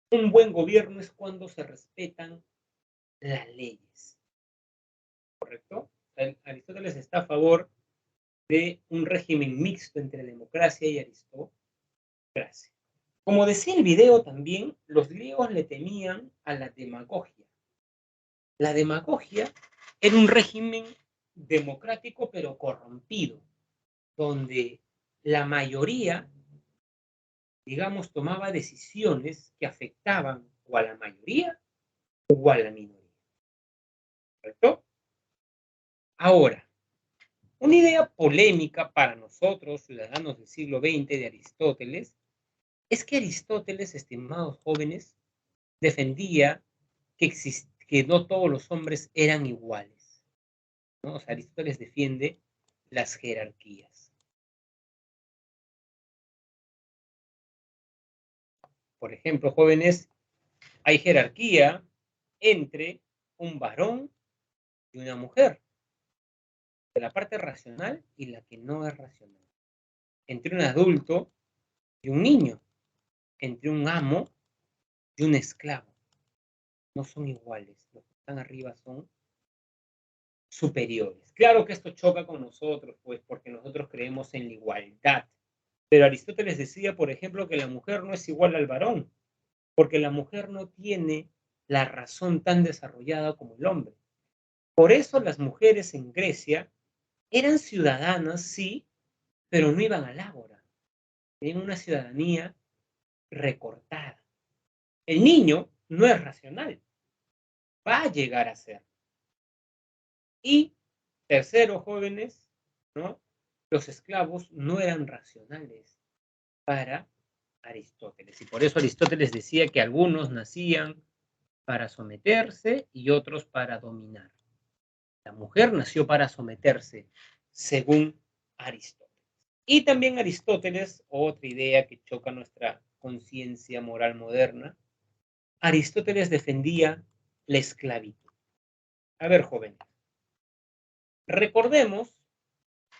un buen gobierno es cuando se respetan las leyes, ¿correcto? Aristóteles está a favor de un régimen mixto entre democracia y aristocracia. Como decía el video también, los griegos le temían a la demagogia. La demagogia era un régimen democrático pero corrompido, donde la mayoría, digamos, tomaba decisiones que afectaban o a la mayoría o a la minoría. ¿Correcto? Ahora, una idea polémica para nosotros, ciudadanos del siglo XX de Aristóteles, es que Aristóteles, estimados jóvenes, defendía que no todos los hombres eran iguales, ¿no? O sea, Aristóteles defiende las jerarquías. Por ejemplo, jóvenes, hay jerarquía entre un varón y una mujer, de la parte racional y la que no es racional, entre un adulto y un niño, entre un amo y un esclavo. No son iguales, los que están arriba son superiores. Claro que esto choca con nosotros, pues, porque nosotros creemos en la igualdad. Pero Aristóteles decía, por ejemplo, que la mujer no es igual al varón, porque la mujer no tiene la razón tan desarrollada como el hombre. Por eso las mujeres en Grecia eran ciudadanas, sí, pero no iban al ágora. Tenían una ciudadanía recortada. El niño no es racional, va a llegar a ser. Y tercero, jóvenes, ¿no? Los esclavos no eran racionales para Aristóteles. Y por eso Aristóteles decía que algunos nacían para someterse y otros para dominar. La mujer nació para someterse, según Aristóteles. Y también Aristóteles, otra idea que choca nuestra conciencia moral moderna, Aristóteles defendía la esclavitud. A ver, jóvenes, recordemos,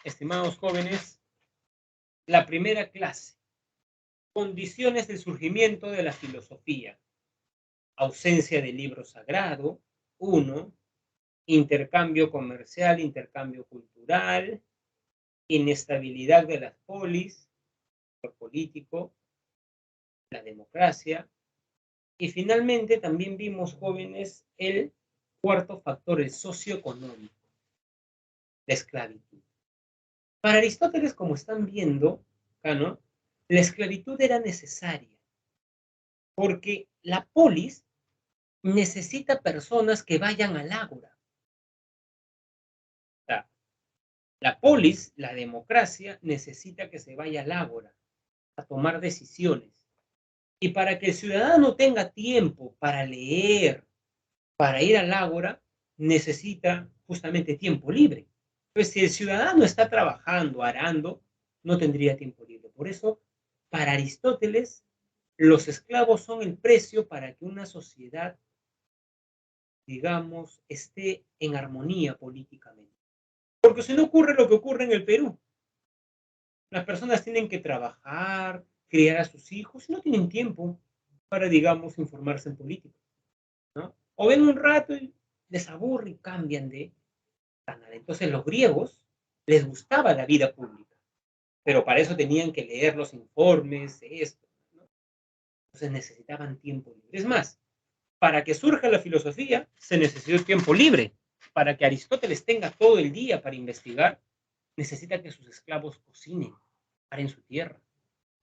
estimados jóvenes, la primera clase, condiciones del surgimiento de la filosofía, ausencia de libro sagrado, 1, intercambio comercial, intercambio cultural, inestabilidad de las polis, lo político, la democracia, y finalmente también vimos, jóvenes, el cuarto factor, el socioeconómico, la esclavitud. Para Aristóteles, como están viendo, ¿no? La esclavitud era necesaria, porque la polis necesita personas que vayan al ágora. La polis, la democracia, necesita que se vaya al ágora a tomar decisiones. Y para que el ciudadano tenga tiempo para leer, para ir al ágora, necesita justamente tiempo libre. Entonces, si el ciudadano está trabajando, arando, no tendría tiempo libre. Por eso, para Aristóteles, los esclavos son el precio para que una sociedad, digamos, esté en armonía políticamente. Porque si no ocurre lo que ocurre en el Perú, las personas tienen que trabajar, criar a sus hijos, y no tienen tiempo para, digamos, informarse en política, ¿no? O ven un rato y les aburre y cambian de canal. Entonces, los griegos les gustaba la vida pública, pero para eso tenían que leer los informes, esto, ¿no? Entonces necesitaban tiempo libre. Es más, para que surja la filosofía, se necesitó tiempo libre. Para que Aristóteles tenga todo el día para investigar, necesita que sus esclavos cocinen, paren su tierra,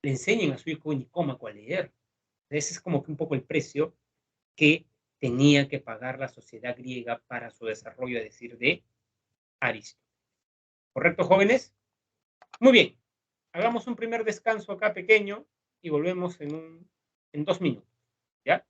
le enseñen a su hijo Nicómaco a leer. Ese es como que un poco el precio que tenía que pagar la sociedad griega para su desarrollo, es decir, de Aristóteles. ¿Correcto, jóvenes? Muy bien. Hagamos un primer descanso acá pequeño y volvemos en 2 minutos. ¿Ya?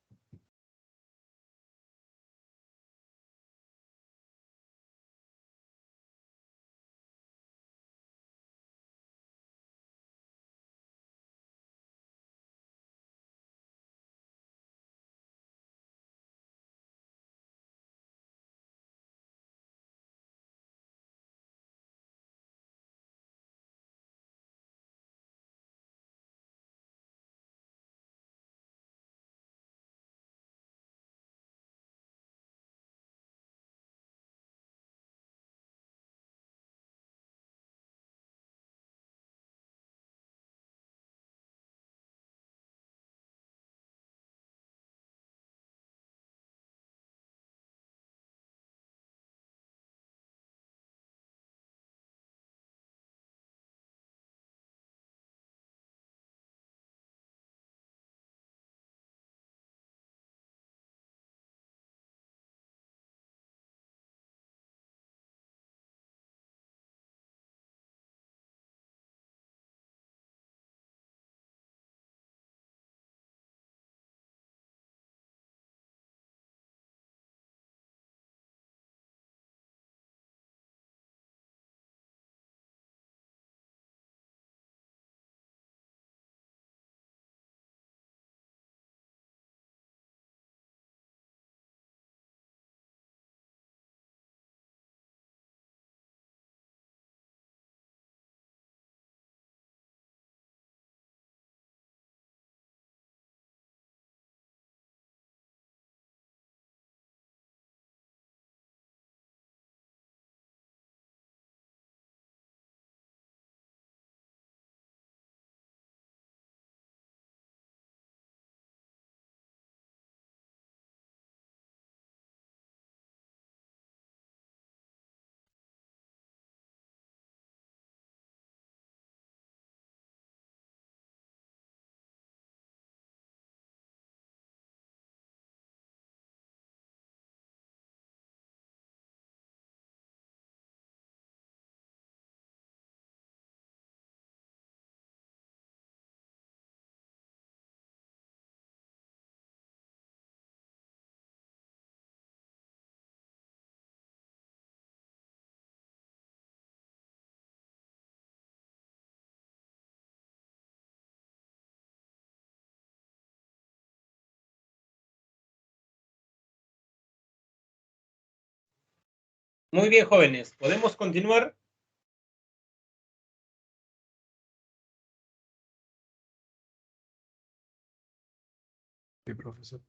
Muy bien, jóvenes. ¿Podemos continuar? Sí, profesor.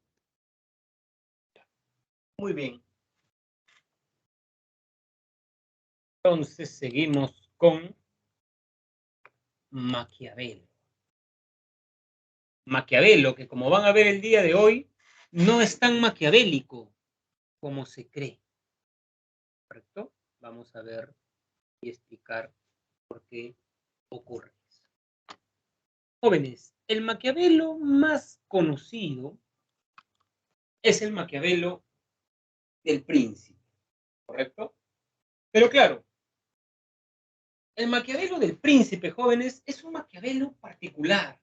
Muy bien. Entonces seguimos con Maquiavelo. Maquiavelo, que como van a ver el día de hoy, no es tan maquiavélico como se cree. ¿Correcto? Vamos a ver y explicar por qué ocurre eso. Jóvenes, el Maquiavelo más conocido es el Maquiavelo del Príncipe. ¿Correcto? Pero claro, el Maquiavelo del Príncipe, jóvenes, es un Maquiavelo particular.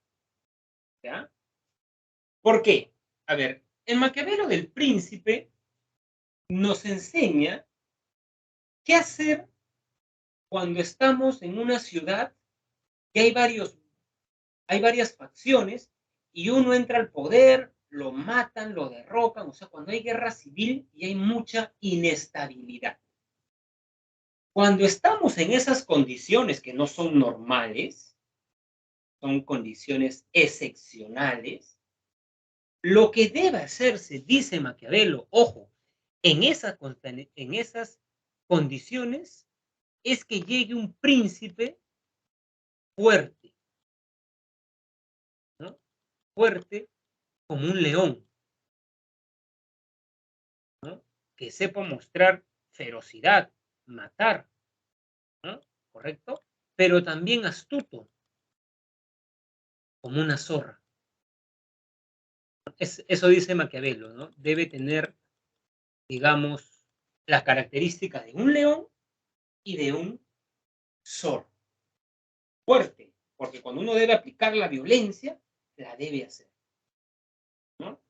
¿Ya? ¿Por qué? A ver, el Maquiavelo del Príncipe nos enseña qué hacer cuando estamos en una ciudad que hay varias facciones y uno entra al poder, lo matan, lo derrocan, o sea, cuando hay guerra civil y hay mucha inestabilidad. Cuando estamos en esas condiciones que no son normales, son condiciones excepcionales, lo que debe hacerse, dice Maquiavelo, ojo, en esas condiciones es que llegue un príncipe fuerte, ¿no? Fuerte como un león, ¿no? Que sepa mostrar ferocidad, matar, ¿no? ¿Correcto? Pero también astuto, como una zorra. Eso dice Maquiavelo, ¿no? Debe tener, digamos, las características de un león y de un zorro. Fuerte, porque cuando uno debe aplicar la violencia, la debe hacer, ¿no?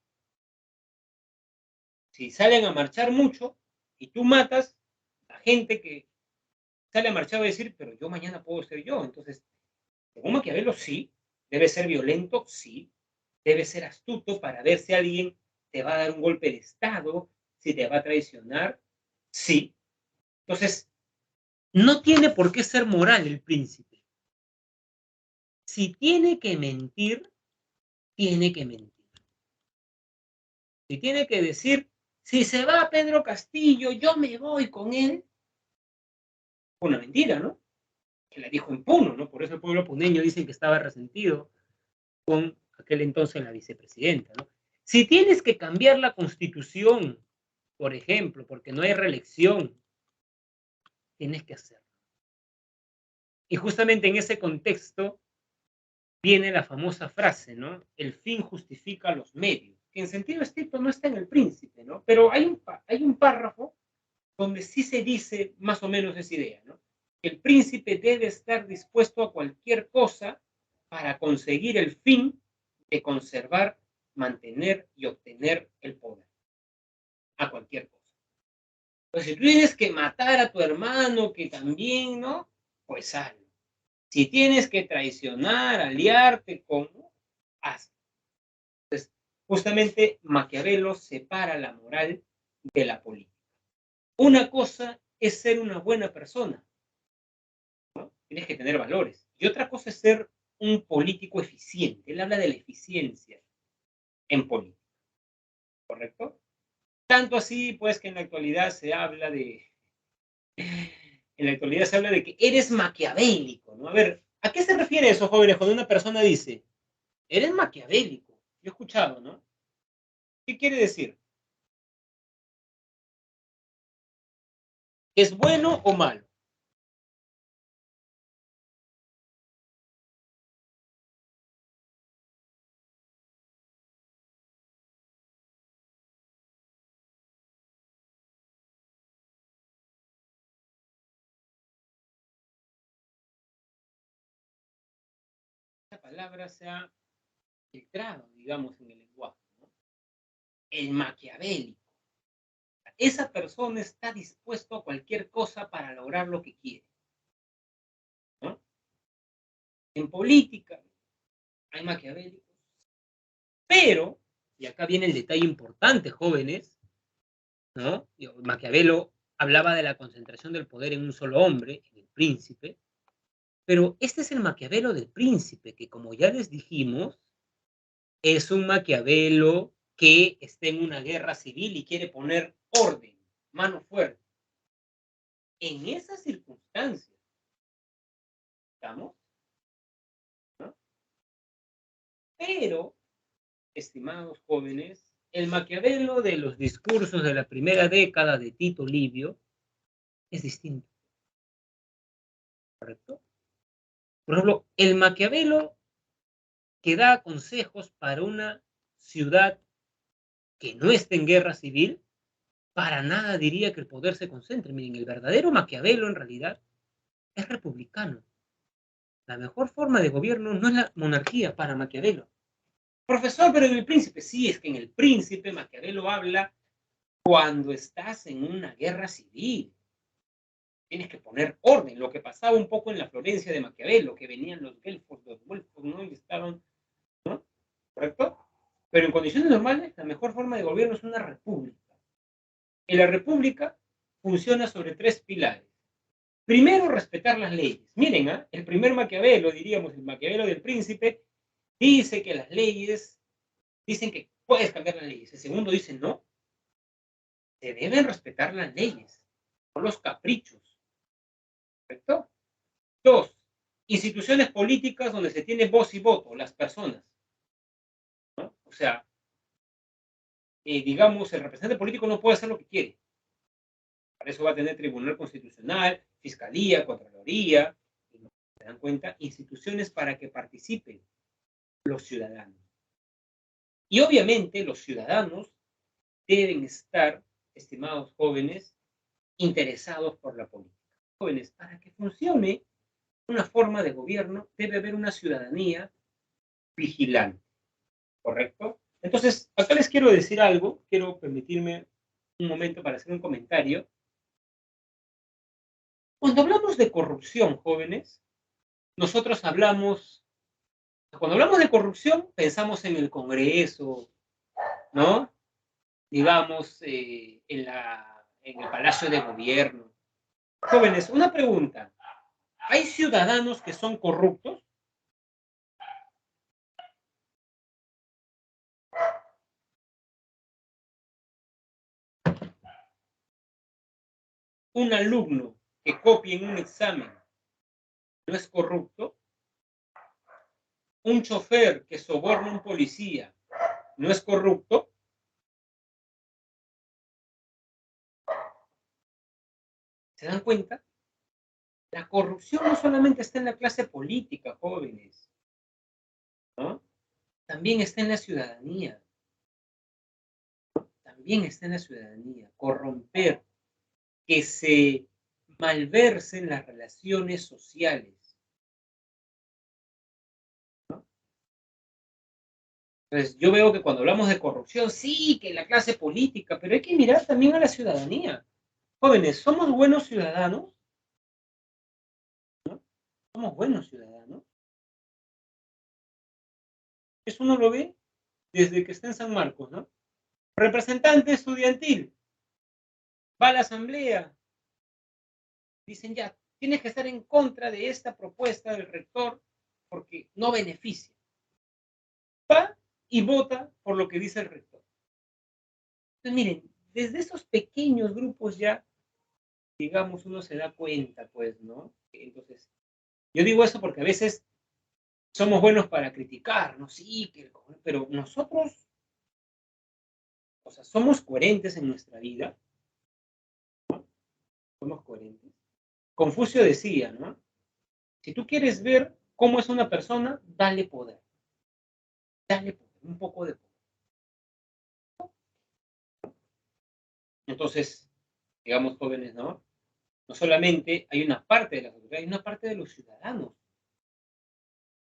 Si salen a marchar mucho y tú matas, la gente que sale a marchar va a decir, pero yo mañana puedo ser yo. Entonces, según Maquiavelo, sí, debe ser violento, sí, debe ser astuto para ver si alguien te va a dar un golpe de Estado, si te va a traicionar, sí. Entonces, no tiene por qué ser moral el príncipe. Si tiene que mentir, tiene que mentir. Si tiene que decir, si se va Pedro Castillo, yo me voy con él, una mentira, ¿no? Que la dijo en Puno, ¿no? Por eso el pueblo puneño dicen que estaba resentido con aquel entonces la vicepresidenta, ¿no? Si tienes que cambiar la constitución, por ejemplo, porque no hay reelección, tienes que hacerlo. Y justamente en ese contexto viene la famosa frase, ¿no? El fin justifica los medios, que en sentido estricto no está en el príncipe, ¿no? Pero hay un párrafo donde sí se dice más o menos esa idea, ¿no? Que el príncipe debe estar dispuesto a cualquier cosa para conseguir el fin de conservar, mantener y obtener el poder. A cualquier cosa. Entonces, si tú tienes que matar a tu hermano, que también, ¿no? Pues hazlo. Si tienes que traicionar, aliarte con, ¿no? Hazlo. Entonces, justamente Maquiavelo separa la moral de la política. Una cosa es ser una buena persona, ¿no? Tienes que tener valores. Y otra cosa es ser un político eficiente. Él habla de la eficiencia en política, ¿correcto? Tanto así, pues, que en la actualidad se habla de que eres maquiavélico, ¿no? A ver, ¿a qué se refiere eso, jóvenes, cuando una persona dice, eres maquiavélico? Yo he escuchado, ¿no? ¿Qué quiere decir? ¿Es bueno o malo? Esa palabra se ha filtrado, digamos, en el lenguaje, ¿no? El maquiavélico. Esa persona está dispuesto a cualquier cosa para lograr lo que quiere, ¿no? En política hay maquiavélicos, pero, y acá viene el detalle importante, jóvenes, ¿no? Maquiavelo hablaba de la concentración del poder en un solo hombre, en el príncipe, pero este es el Maquiavelo del príncipe, que como ya les dijimos, es un Maquiavelo que está en una guerra civil y quiere poner orden, mano fuerte. En esas circunstancias, ¿estamos? ¿No? Pero, estimados jóvenes, el Maquiavelo de los discursos de la primera década de Tito Livio es distinto, ¿correcto? Por ejemplo, el Maquiavelo que da consejos para una ciudad que no esté en guerra civil, para nada diría que el poder se concentre. Miren, el verdadero Maquiavelo en realidad es republicano. La mejor forma de gobierno no es la monarquía para Maquiavelo. Profesor, pero en El Príncipe, sí, es que en El Príncipe Maquiavelo habla cuando estás en una guerra civil. Tienes que poner orden, lo que pasaba un poco en la Florencia de Maquiavelo, que venían los guelfos, ¿no? Y estaban, ¿no? ¿Correcto? Pero en condiciones normales, la mejor forma de gobierno es una república. Y la república funciona sobre 3 pilares. Primero, respetar las leyes. Miren, ¿eh? El primer Maquiavelo, diríamos, el Maquiavelo del Príncipe, dice que las leyes, dicen que puedes cambiar las leyes. El segundo dice, no, se deben respetar las leyes, no los caprichos. ¿Correcto? 2, instituciones políticas donde se tiene voz y voto, las personas, ¿no? O sea, digamos, el representante político no puede hacer lo que quiere. Para eso va a tener Tribunal Constitucional, Fiscalía, Contraloría, ¿se dan cuenta? Instituciones para que participen los ciudadanos. Y obviamente los ciudadanos deben estar, estimados jóvenes, interesados por la política. Jóvenes, para que funcione una forma de gobierno, debe haber una ciudadanía vigilante, ¿correcto? Entonces, acá les quiero decir algo, quiero permitirme un momento para hacer un comentario. Cuando hablamos de corrupción, jóvenes, nosotros cuando hablamos de corrupción, pensamos en el Congreso, ¿no? Digamos, en el Palacio de Gobierno. Jóvenes, una pregunta. ¿Hay ciudadanos que son corruptos? Un alumno que copie en un examen no es corrupto. Un chofer que soborna a un policía no es corrupto. ¿Se dan cuenta? La corrupción no solamente está en la clase política, jóvenes, ¿no? También está en la ciudadanía. También está en la ciudadanía. Corromper, que se malversen las relaciones sociales, ¿no? Entonces, yo veo que cuando hablamos de corrupción, sí, que la clase política, pero hay que mirar también a la ciudadanía. Jóvenes, ¿somos buenos ciudadanos? ¿No? ¿Somos buenos ciudadanos? Eso uno lo ve desde que está en San Marcos, ¿no? Representante estudiantil, va a la asamblea, dicen ya, tienes que estar en contra de esta propuesta del rector porque no beneficia. Va y vota por lo que dice el rector. Entonces, miren, desde esos pequeños grupos ya, digamos, uno se da cuenta, pues, ¿no? Entonces, yo digo eso porque a veces somos buenos para criticar, ¿no? Sí, pero nosotros, o sea, somos coherentes en nuestra vida, ¿no? Somos coherentes. Confucio decía, ¿no? Si tú quieres ver cómo es una persona, dale poder. Dale poder, un poco de poder. Entonces, digamos, jóvenes, ¿no? No solamente hay una parte de la sociedad, hay una parte de los ciudadanos.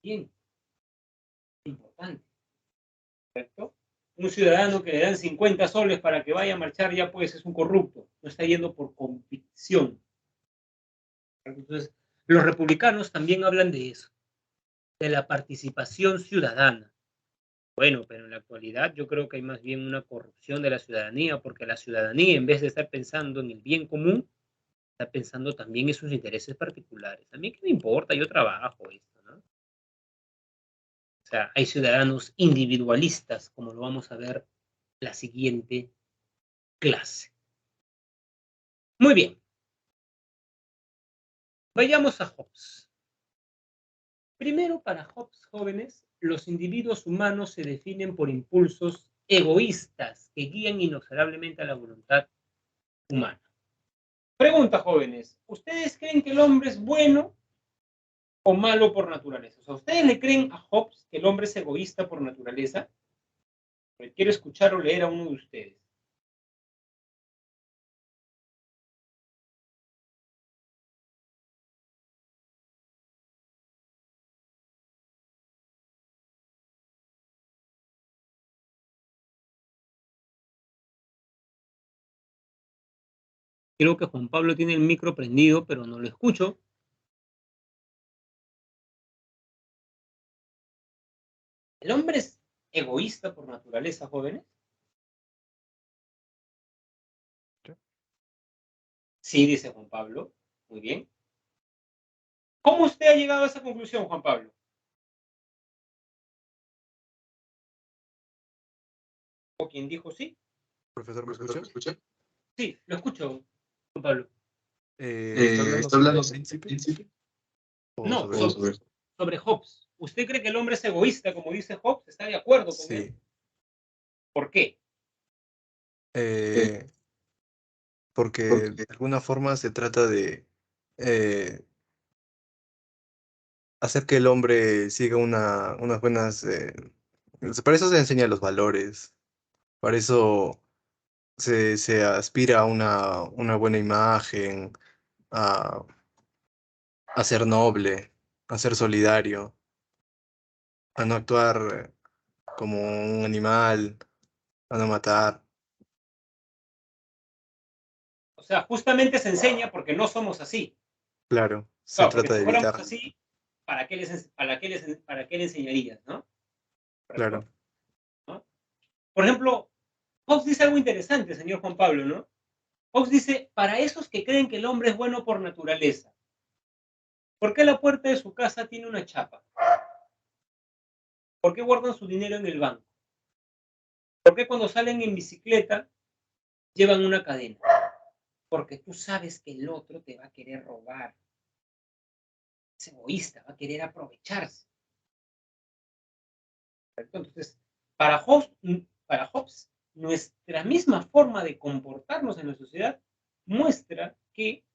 Bien, importante. ¿Correcto? Un ciudadano que le dan 50 soles para que vaya a marchar ya pues es un corrupto. No está yendo por convicción. Entonces, los republicanos también hablan de eso, de la participación ciudadana. Bueno, pero en la actualidad yo creo que hay más bien una corrupción de la ciudadanía, porque la ciudadanía, en vez de estar pensando en el bien común, está pensando también en sus intereses particulares. A mí qué me importa, yo trabajo esto, ¿no? O sea, hay ciudadanos individualistas, como lo vamos a ver la siguiente clase. Muy bien. Vayamos a Hobbes. Primero, para Hobbes, jóvenes, los individuos humanos se definen por impulsos egoístas que guían inexorablemente a la voluntad humana. Pregunta, jóvenes, ¿ustedes creen que el hombre es bueno o malo por naturaleza? O sea, ¿ustedes le creen a Hobbes que el hombre es egoísta por naturaleza? Quiero escuchar o leer a uno de ustedes. Creo que Juan Pablo tiene el micro prendido, pero no lo escucho. ¿El hombre es egoísta por naturaleza, jóvenes? Sí, dice Juan Pablo. Muy bien. ¿Cómo usted ha llegado a esa conclusión, Juan Pablo? ¿O quién dijo sí? Profesor, ¿me escucha? Sí, lo escucho, Juan Pablo. ¿Está hablando sobre el príncipe? ¿O No, sobre Hobbes. ¿Usted cree que el hombre es egoísta, como dice Hobbes? ¿Está de acuerdo con él? Sí. ¿Por qué? Porque de alguna forma se trata de hacer que el hombre siga unas buenas... para eso se enseña los valores, para eso se aspira a una buena imagen, a, a ser noble, a ser solidario, a no actuar como un animal, a no matar. O sea, justamente se enseña porque no somos así. Claro, se Claro, porque trata si de fuéramos evitar. así, ¿para qué le enseñarías, no? ¿Correcto? Claro, ¿No? Por ejemplo, Hobbes dice algo interesante, señor Juan Pablo, ¿no? Hobbes dice, para esos que creen que el hombre es bueno por naturaleza, ¿por qué la puerta de su casa tiene una chapa? ¿Por qué guardan su dinero en el banco? ¿Por qué cuando salen en bicicleta llevan una cadena? Porque tú sabes que el otro te va a querer robar. Es egoísta, va a querer aprovecharse. ¿Correcto? Entonces, para Hobbes, nuestra misma forma de comportarnos en la sociedad muestra que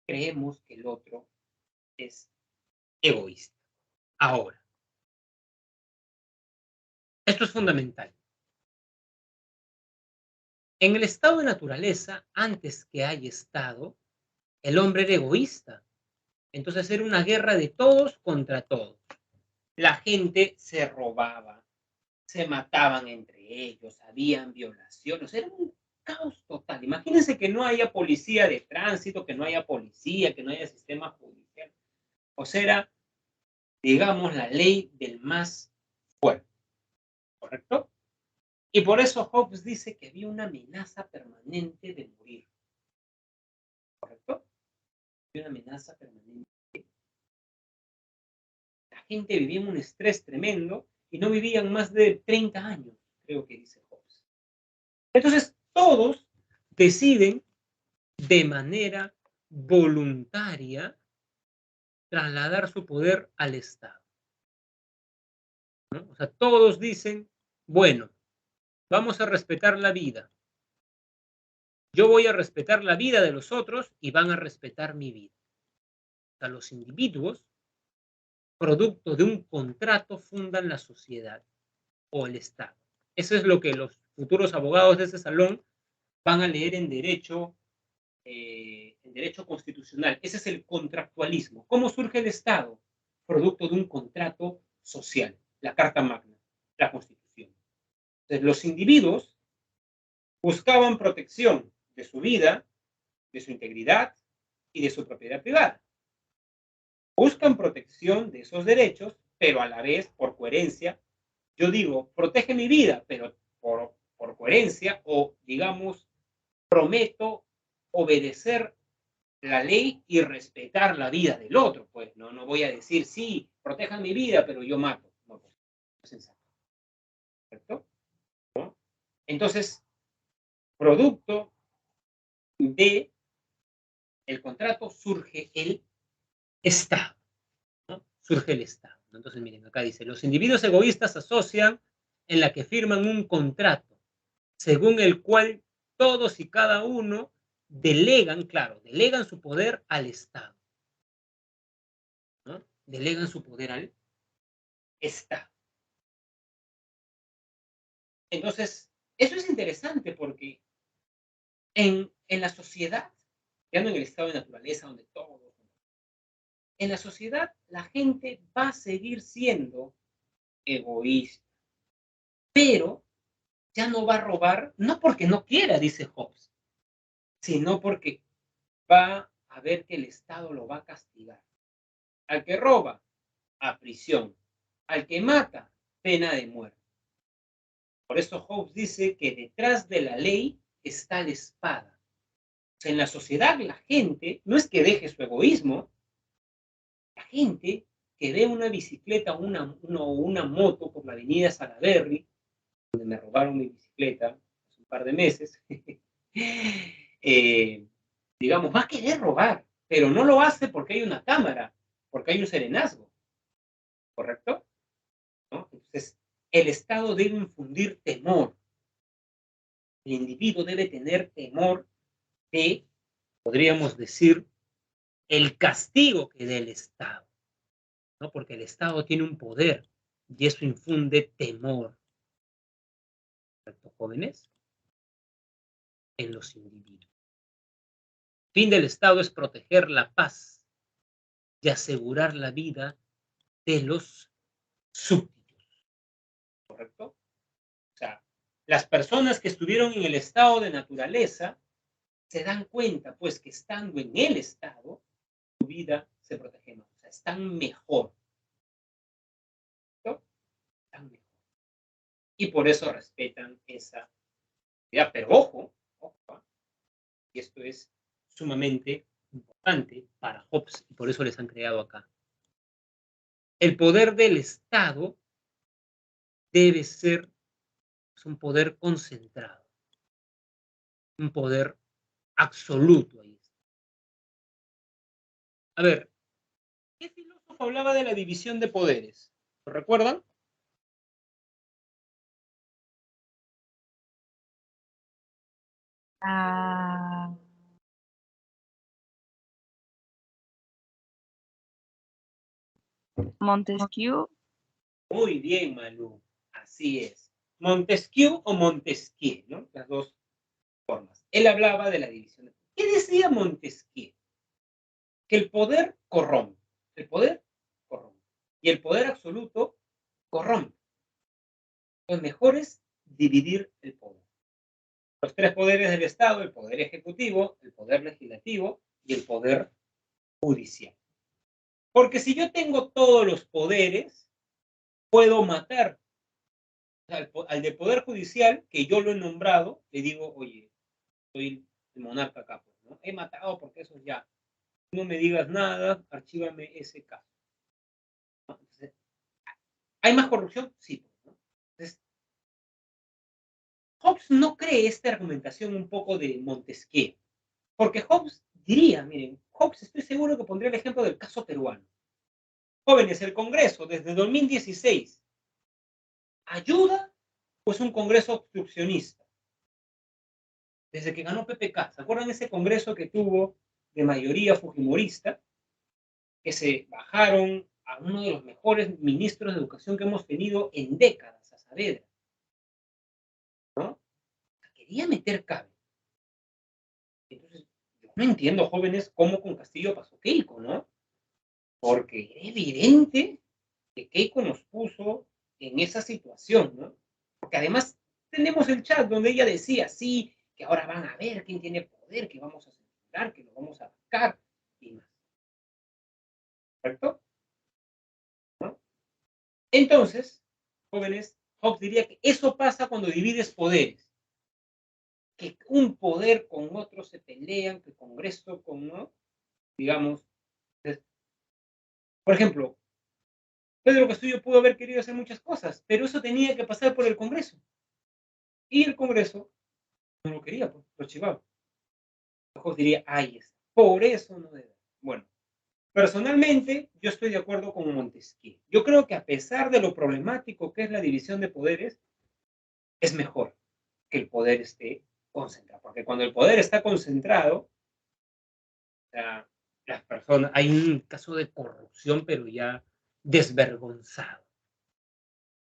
creemos que el otro es egoísta. Ahora, esto es fundamental. En el estado de naturaleza, antes que haya estado, el hombre era egoísta. Entonces era una guerra de todos contra todos. La gente se robaba, se mataban entre ellos, habían violaciones, era un caos total. Imagínense que no haya policía de tránsito, que no haya policía, que no haya sistema judicial. O sea, era, digamos, la ley del más fuerte, ¿correcto? Y por eso Hobbes dice que había una amenaza permanente de morir, ¿correcto? Había una amenaza permanente. La gente vivía en un estrés tremendo y no vivían más de 30 años, creo que dice Hobbes. Entonces, todos deciden de manera voluntaria trasladar su poder al Estado, ¿no? O sea, todos dicen, bueno, vamos a respetar la vida. Yo voy a respetar la vida de los otros y van a respetar mi vida. O sea, los individuos, producto de un contrato, fundan la sociedad o el Estado. Eso es lo que los futuros abogados de ese salón van a leer en derecho constitucional. Ese es el contractualismo. ¿Cómo surge el Estado? Producto de un contrato social, la Carta Magna, la Constitución. Entonces, los individuos buscaban protección de su vida, de su integridad y de su propiedad privada. Buscan protección de esos derechos, pero a la vez, por coherencia, yo digo, protege mi vida, pero por coherencia o, digamos, prometo obedecer la ley y respetar la vida del otro, pues no voy a decir, sí, protejan mi vida, pero yo mato. No, pues, no es sensato, ¿cierto? ¿No? Entonces, producto de el contrato surge el Estado, ¿no? Surge el Estado. Entonces, miren, acá dice, los individuos egoístas asocian en la que firman un contrato, según el cual todos y cada uno delegan, claro, delegan su poder al Estado, ¿no? Delegan su poder al Estado. Entonces, eso es interesante porque en la sociedad, ya no en el estado de naturaleza donde todo, en la sociedad la gente va a seguir siendo egoísta, pero ya no va a robar, no porque no quiera, dice Hobbes, sino porque va a ver que el Estado lo va a castigar. Al que roba, a prisión. Al que mata, pena de muerte. Por eso Hobbes dice que detrás de la ley está la espada. O sea, en la sociedad la gente no es que deje su egoísmo, la gente que ve una bicicleta o una moto por la avenida Salaberry, donde me robaron mi bicicleta hace un par de meses, digamos, va a querer robar, pero no lo hace porque hay una cámara, porque hay un serenazgo, ¿correcto? ¿No? Entonces, el Estado debe infundir temor. El individuo debe tener temor de, podríamos decir, el castigo que dé el Estado, ¿no? Porque el Estado tiene un poder y eso infunde temor, ¿correcto, jóvenes? En los individuos. El fin del Estado es proteger la paz y asegurar la vida de los súbditos, ¿correcto? O sea, las personas que estuvieron en el estado de naturaleza se dan cuenta, pues, que estando en el estado, su vida se protege más, o sea, están mejor, ¿no? Están mejor. Y por eso respetan esa vida. Pero ojo, y esto es sumamente importante para Hobbes, y por eso les han creado acá. El poder del Estado debe ser un poder concentrado, un poder absoluto. Ahí está. A ver, ¿qué filósofo hablaba de la división de poderes? ¿Lo recuerdan? Ah, Montesquieu. Muy bien, Malú. Así es. Montesquieu o Montesquieu, ¿no? Las dos formas. Él hablaba de la división de poderes. ¿Qué decía Montesquieu? Que el poder corrompe. El poder corrompe. Y el poder absoluto corrompe. Lo mejor es dividir el poder. Los tres poderes del Estado, el poder ejecutivo, el poder legislativo y el poder judicial. Porque si yo tengo todos los poderes, puedo matar al del poder judicial, que yo lo he nombrado, le digo, oye, soy el monarca acá, pues, ¿no? He matado porque eso ya. No me digas nada, archívame ese caso. ¿No? Entonces, ¿hay más corrupción? Sí. ¿No? Entonces, Hobbes no cree esta argumentación un poco de Montesquieu, porque Hobbes diría, miren, Hobbes estoy seguro que pondría el ejemplo del caso peruano. Jóvenes, el Congreso desde 2016 ayuda, pues un Congreso obstruccionista. Desde que ganó PPK, ¿se acuerdan ese Congreso que tuvo de mayoría fujimorista? Que se bajaron a uno de los mejores ministros de educación que hemos tenido en décadas, a Saavedra, ¿no? Quería meter cable. Entonces, yo no entiendo, jóvenes, cómo con Castillo pasó Keiko, ¿no? Porque era evidente que Keiko nos puso en esa situación, ¿no? Porque además tenemos el chat donde ella decía, sí, que ahora van a ver quién tiene poder, que vamos a censurar, que lo vamos a buscar y más. ¿Correcto? ¿No? Entonces, jóvenes, Hobbes diría que eso pasa cuando divides poderes. Que un poder con otro se pelean, que Congreso con, ¿no? Digamos, por ejemplo, Pedro Castillo pudo haber querido hacer muchas cosas, pero eso tenía que pasar por el Congreso. Y el Congreso no lo quería, pues, lo archivaba. Hobbes diría, ahí está, por eso no debe. Bueno, personalmente, yo estoy de acuerdo con Montesquieu. Yo creo que a pesar de lo problemático que es la división de poderes, es mejor que el poder esté concentrado. Porque cuando el poder está concentrado, las personas, hay un caso de corrupción, pero ya desvergonzado.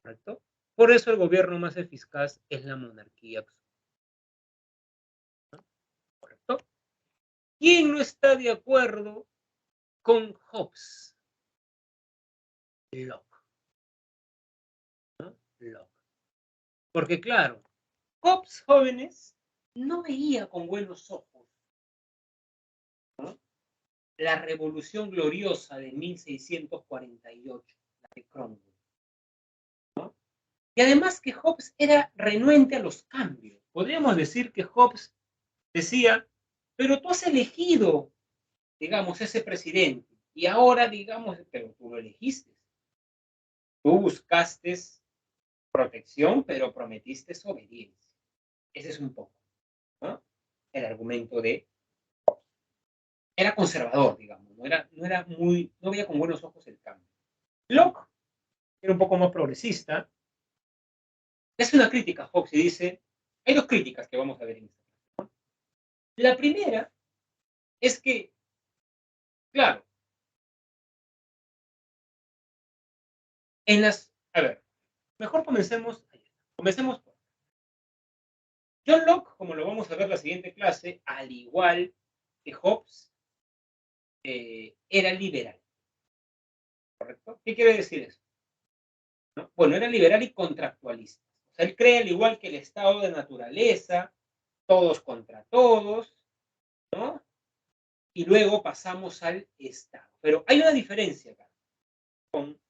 ¿Correcto? Por eso el gobierno más eficaz es la monarquía. ¿Correcto? ¿Quién no está de acuerdo con Hobbes? Locke. ¿No? Locke. Porque claro, Hobbes, jóvenes, no veía con buenos ojos la Revolución Gloriosa de 1648, la de Cromwell, ¿no? Y además que Hobbes era renuente a los cambios. Podríamos decir que Hobbes decía, pero tú has elegido, digamos, ese presidente, y ahora, digamos, pero tú lo elegiste. Tú buscaste protección, pero prometiste obediencia. Ese es un poco, ¿no? El argumento de era conservador, digamos, no veía con buenos ojos el cambio. Locke era un poco más progresista, hace una crítica a Hobbes y dice, hay dos críticas que vamos a ver en esta clase, ¿no? La primera es que, claro, a ver, mejor comencemos por John Locke, como lo vamos a ver en la siguiente clase, al igual que Hobbes, era liberal, ¿correcto? ¿Qué quiere decir eso? ¿No? Bueno, era liberal y contractualista. O sea, él cree, al igual que el estado de naturaleza, todos contra todos, ¿no? Y luego pasamos al Estado. Pero hay una diferencia acá con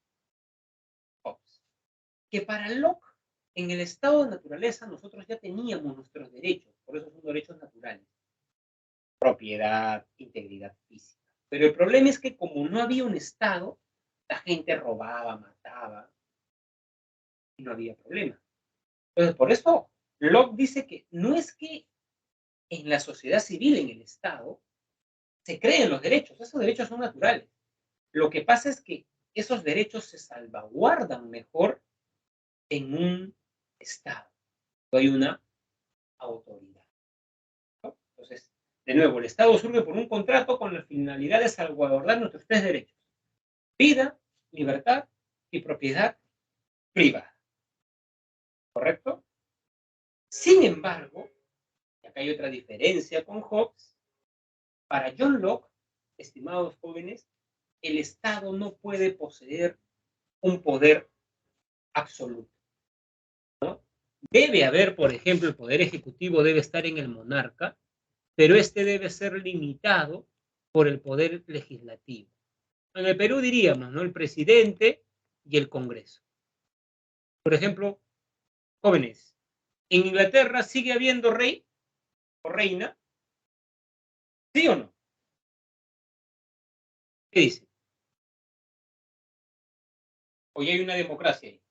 Hobbes, que para Locke, en el estado de naturaleza, nosotros ya teníamos nuestros derechos, por eso son derechos naturales, propiedad, integridad física. Pero el problema es que como no había un Estado, la gente robaba, mataba, y no había problema. Entonces, por eso Locke dice que no es que en la sociedad civil, en el Estado, se creen los derechos, esos derechos son naturales. Lo que pasa es que esos derechos se salvaguardan mejor en un Estado. Hay una autoridad, ¿no? Entonces, de nuevo, el Estado surge por un contrato con la finalidad de salvaguardar nuestros tres derechos: vida, libertad y propiedad privada. ¿Correcto? Sin embargo, y acá hay otra diferencia con Hobbes, para John Locke, estimados jóvenes, el Estado no puede poseer un poder absoluto, ¿no? Debe haber, por ejemplo, el poder ejecutivo debe estar en el monarca, pero este debe ser limitado por el poder legislativo. En el Perú diríamos, ¿no? El presidente y el Congreso. Por ejemplo, jóvenes, ¿en Inglaterra sigue habiendo rey o reina? ¿Sí o no? ¿Qué dice? ¿O ya hay una democracia ahí?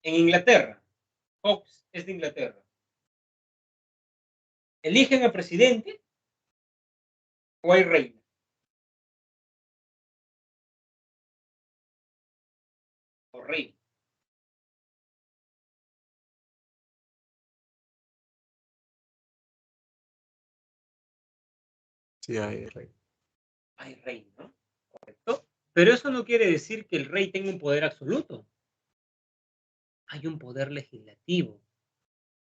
En Inglaterra, Hobbes es de Inglaterra. ¿Eligen al presidente o hay reina? O rey. Sí, hay rey. Hay rey, ¿no? ¿Correcto? Pero eso no quiere decir que el rey tenga un poder absoluto. Hay un poder legislativo,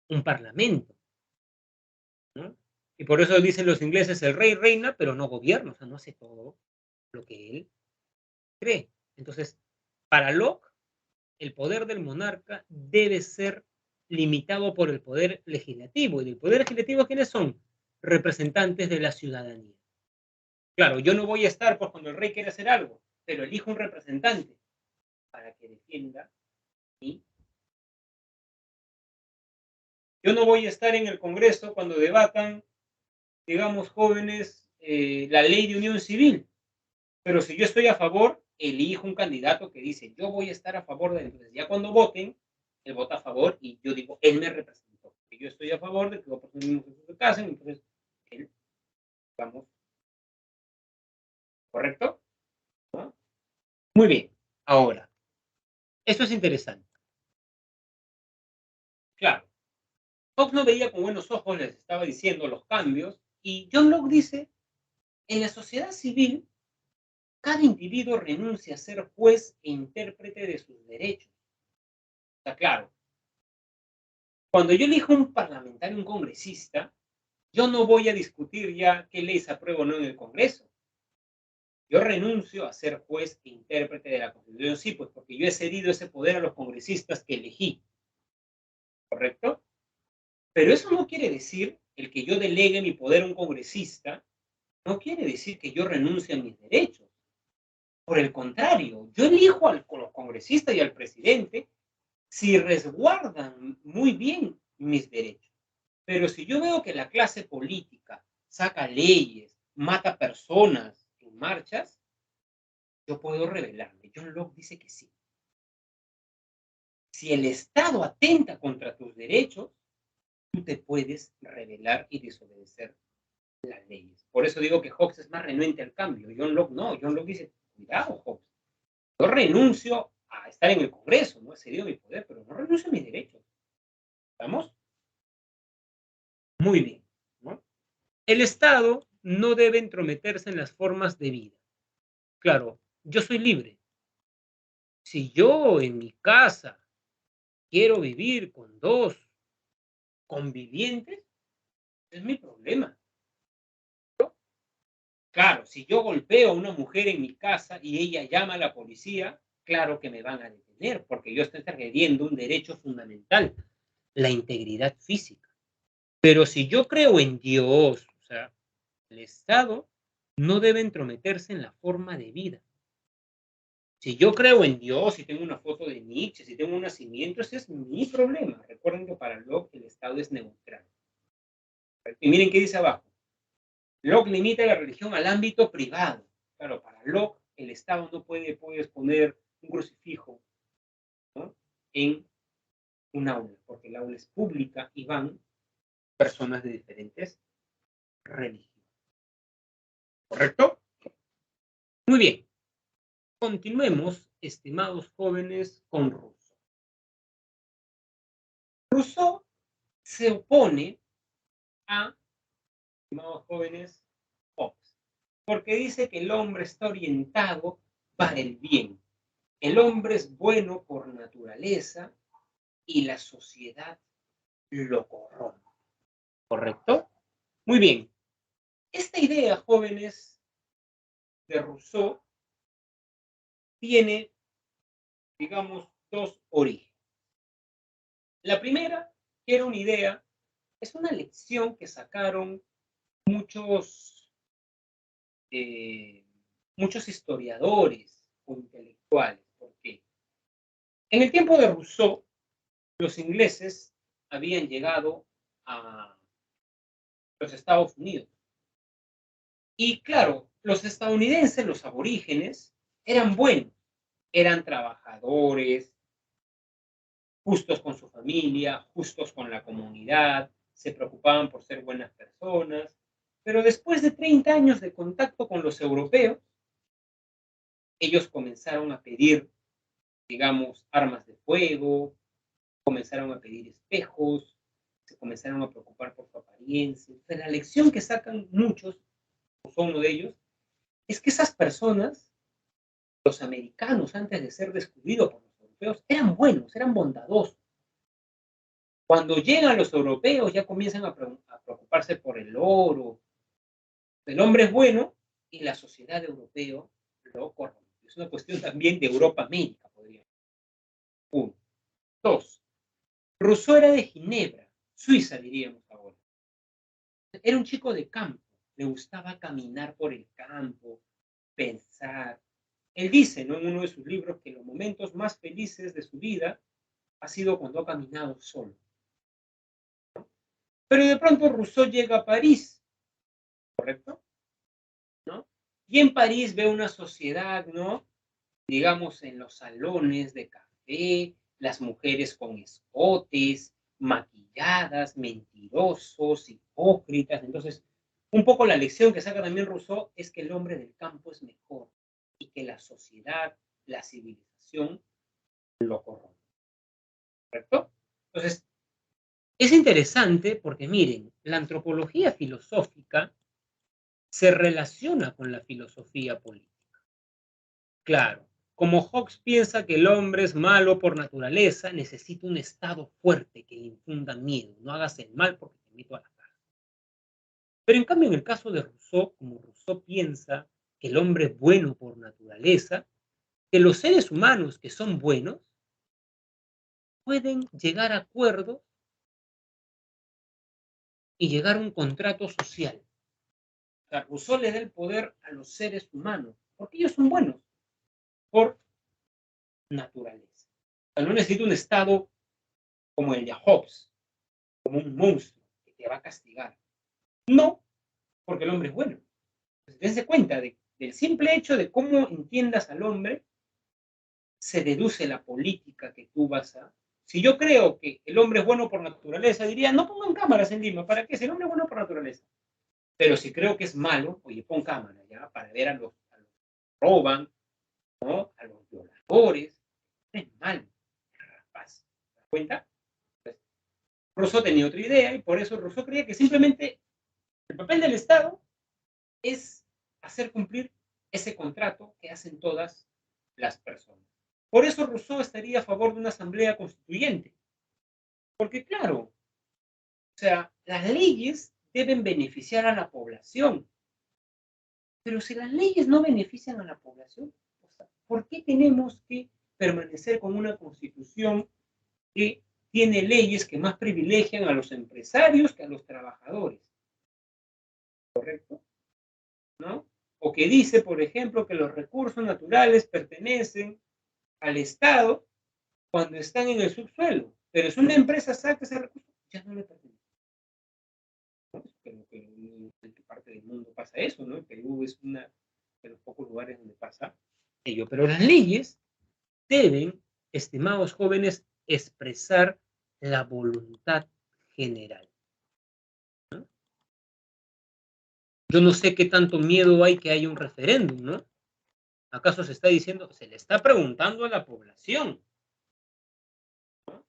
un parlamento, ¿no? Y por eso dicen los ingleses, el rey reina, pero no gobierna, o sea, no hace todo lo que él cree. Entonces, para Locke, el poder del monarca debe ser limitado por el poder legislativo. ¿Y el poder legislativo quiénes son? Representantes de la ciudadanía. Claro, yo no voy a estar pues, cuando el rey quiere hacer algo, pero elijo un representante para que defienda mi. Yo no voy a estar en el Congreso cuando debatan, digamos, jóvenes, la ley de unión civil, pero si yo estoy a favor, elijo un candidato que dice, yo voy a estar a favor de él. Entonces, ya cuando voten, él vota a favor y yo digo, él me representó. Y yo estoy a favor de que los mismos se casen, entonces, él, vamos, ¿correcto? ¿No? Muy bien. Ahora, esto es interesante. Claro, Hobbes no veía con buenos ojos, les estaba diciendo, los cambios, y John Locke dice, en la sociedad civil, cada individuo renuncia a ser juez e intérprete de sus derechos. Está claro. Cuando yo elijo un parlamentario, un congresista, yo no voy a discutir ya qué leyes apruebo o no en el Congreso. Yo renuncio a ser juez e intérprete de la Constitución, sí, pues porque yo he cedido ese poder a los congresistas que elegí, ¿correcto? Pero eso no quiere decir, el que yo delegue mi poder a un congresista, no quiere decir que yo renuncie a mis derechos. Por el contrario, yo elijo a los congresistas y al presidente si resguardan muy bien mis derechos. Pero si yo veo que la clase política saca leyes, mata personas en marchas, yo puedo rebelarme. John Locke dice que sí. Si el Estado atenta contra tus derechos, tú te puedes rebelar y desobedecer las leyes. Por eso digo que Hobbes es más renuente al cambio. John Locke no. John Locke dice, cuidado, Hobbes. Yo renuncio a estar en el Congreso, no he cedido mi poder, pero no renuncio a mis derechos. ¿Estamos? Muy bien, ¿no? El Estado no debe entrometerse en las formas de vida. Claro, yo soy libre. Si yo en mi casa quiero vivir con 2 convivientes, es mi problema. Claro, si yo golpeo a una mujer en mi casa y ella llama a la policía, claro que me van a detener, porque yo estoy transgrediendo un derecho fundamental, la integridad física. Pero si yo creo en Dios, o sea, el Estado no debe entrometerse en la forma de vida. Si yo creo en Dios, si tengo una foto de Nietzsche, si tengo un nacimiento, ese es mi problema. Recuerden que para Locke el Estado es neutral. Y miren qué dice abajo. Locke limita la religión al ámbito privado. Claro, para Locke el Estado no puede poner un crucifijo, ¿no?, en un aula, porque el aula es pública y van personas de diferentes religiones. ¿Correcto? Muy bien. Continuemos, estimados jóvenes, con Rousseau. Rousseau se opone a, estimados jóvenes, Hobbes, porque dice que el hombre está orientado para el bien. El hombre es bueno por naturaleza y la sociedad lo corrompe. ¿Correcto? Muy bien. Esta idea, jóvenes, de Rousseau tiene, digamos, 2 orígenes. La primera, que era una idea, es una lección que sacaron muchos historiadores o intelectuales. ¿Por qué? En el tiempo de Rousseau, los ingleses habían llegado a los Estados Unidos. Y claro, los estadounidenses, los aborígenes, eran buenos, eran trabajadores, justos con su familia, justos con la comunidad, se preocupaban por ser buenas personas. Pero después de 30 años de contacto con los europeos, ellos comenzaron a pedir, digamos, armas de fuego, comenzaron a pedir espejos, se comenzaron a preocupar por su apariencia. Entonces, la lección que sacan muchos, o uno de ellos, es que esas personas, los americanos, antes de ser descubiertos por los europeos, eran buenos, eran bondadosos. Cuando llegan los europeos, ya comienzan a preocuparse por el oro. El hombre es bueno y la sociedad europea lo corrompe. Es una cuestión también de Europa-América, podría decir. 1. 2. Rousseau era de Ginebra, Suiza, diríamos ahora. Era un chico de campo, le gustaba caminar por el campo, pensar. Él dice, ¿no?, en uno de sus libros, que los momentos más felices de su vida ha sido cuando ha caminado solo. Pero de pronto Rousseau llega a París, ¿correcto? ¿No? Y en París ve una sociedad, ¿no?, digamos, en los salones de café, las mujeres con escotes, maquilladas, mentirosos, hipócritas. Entonces, un poco la lección que saca también Rousseau es que el hombre del campo es mejor y que la sociedad, la civilización, lo corrompe. ¿Correcto? Entonces, es interesante porque, miren, la antropología filosófica se relaciona con la filosofía política. Claro, como Hobbes piensa que el hombre es malo por naturaleza, necesita un Estado fuerte que le infunda miedo. No hagas el mal porque te invito a la cárcel. Pero en cambio, en el caso de Rousseau, como Rousseau piensa que el hombre es bueno por naturaleza, que los seres humanos que son buenos pueden llegar a acuerdos y llegar a un contrato social. O sea, Rousseau le da el poder a los seres humanos, porque ellos son buenos por naturaleza. O sea, no necesita un Estado como el de Hobbes, como un monstruo que te va a castigar. No, porque el hombre es bueno. Entonces, dense cuenta del simple hecho de cómo entiendas al hombre, se deduce la política que tú vas a... Si yo creo que el hombre es bueno por naturaleza, diría, no pongan cámaras en Lima, ¿para qué? Si el hombre es bueno por naturaleza. Pero si creo que es malo, oye, pon cámaras, ¿ya? Para ver a los que roban, ¿no? A los violadores. Es malo, rapaz. ¿Te das cuenta? Entonces, Rousseau tenía otra idea y por eso Rousseau creía que simplemente el papel del Estado es hacer cumplir ese contrato que hacen todas las personas. Por eso Rousseau estaría a favor de una asamblea constituyente. Porque claro, o sea, las leyes deben beneficiar a la población. Pero si las leyes no benefician a la población, o sea, ¿por qué tenemos que permanecer con una constitución que tiene leyes que más privilegian a los empresarios que a los trabajadores? ¿Correcto? ¿No? O que dice, por ejemplo, que los recursos naturales pertenecen al Estado cuando están en el subsuelo. Pero si una empresa saca ese recurso, ya no le pertenece. ¿No? Pero que en qué parte del mundo pasa eso, ¿no? El Perú es uno de los pocos lugares donde pasa ello. Pero las leyes deben, estimados jóvenes, expresar la voluntad general. ¿No? Yo no sé qué tanto miedo hay que haya un referéndum, ¿no? ¿Acaso se está diciendo, se le está preguntando a la población, ¿no?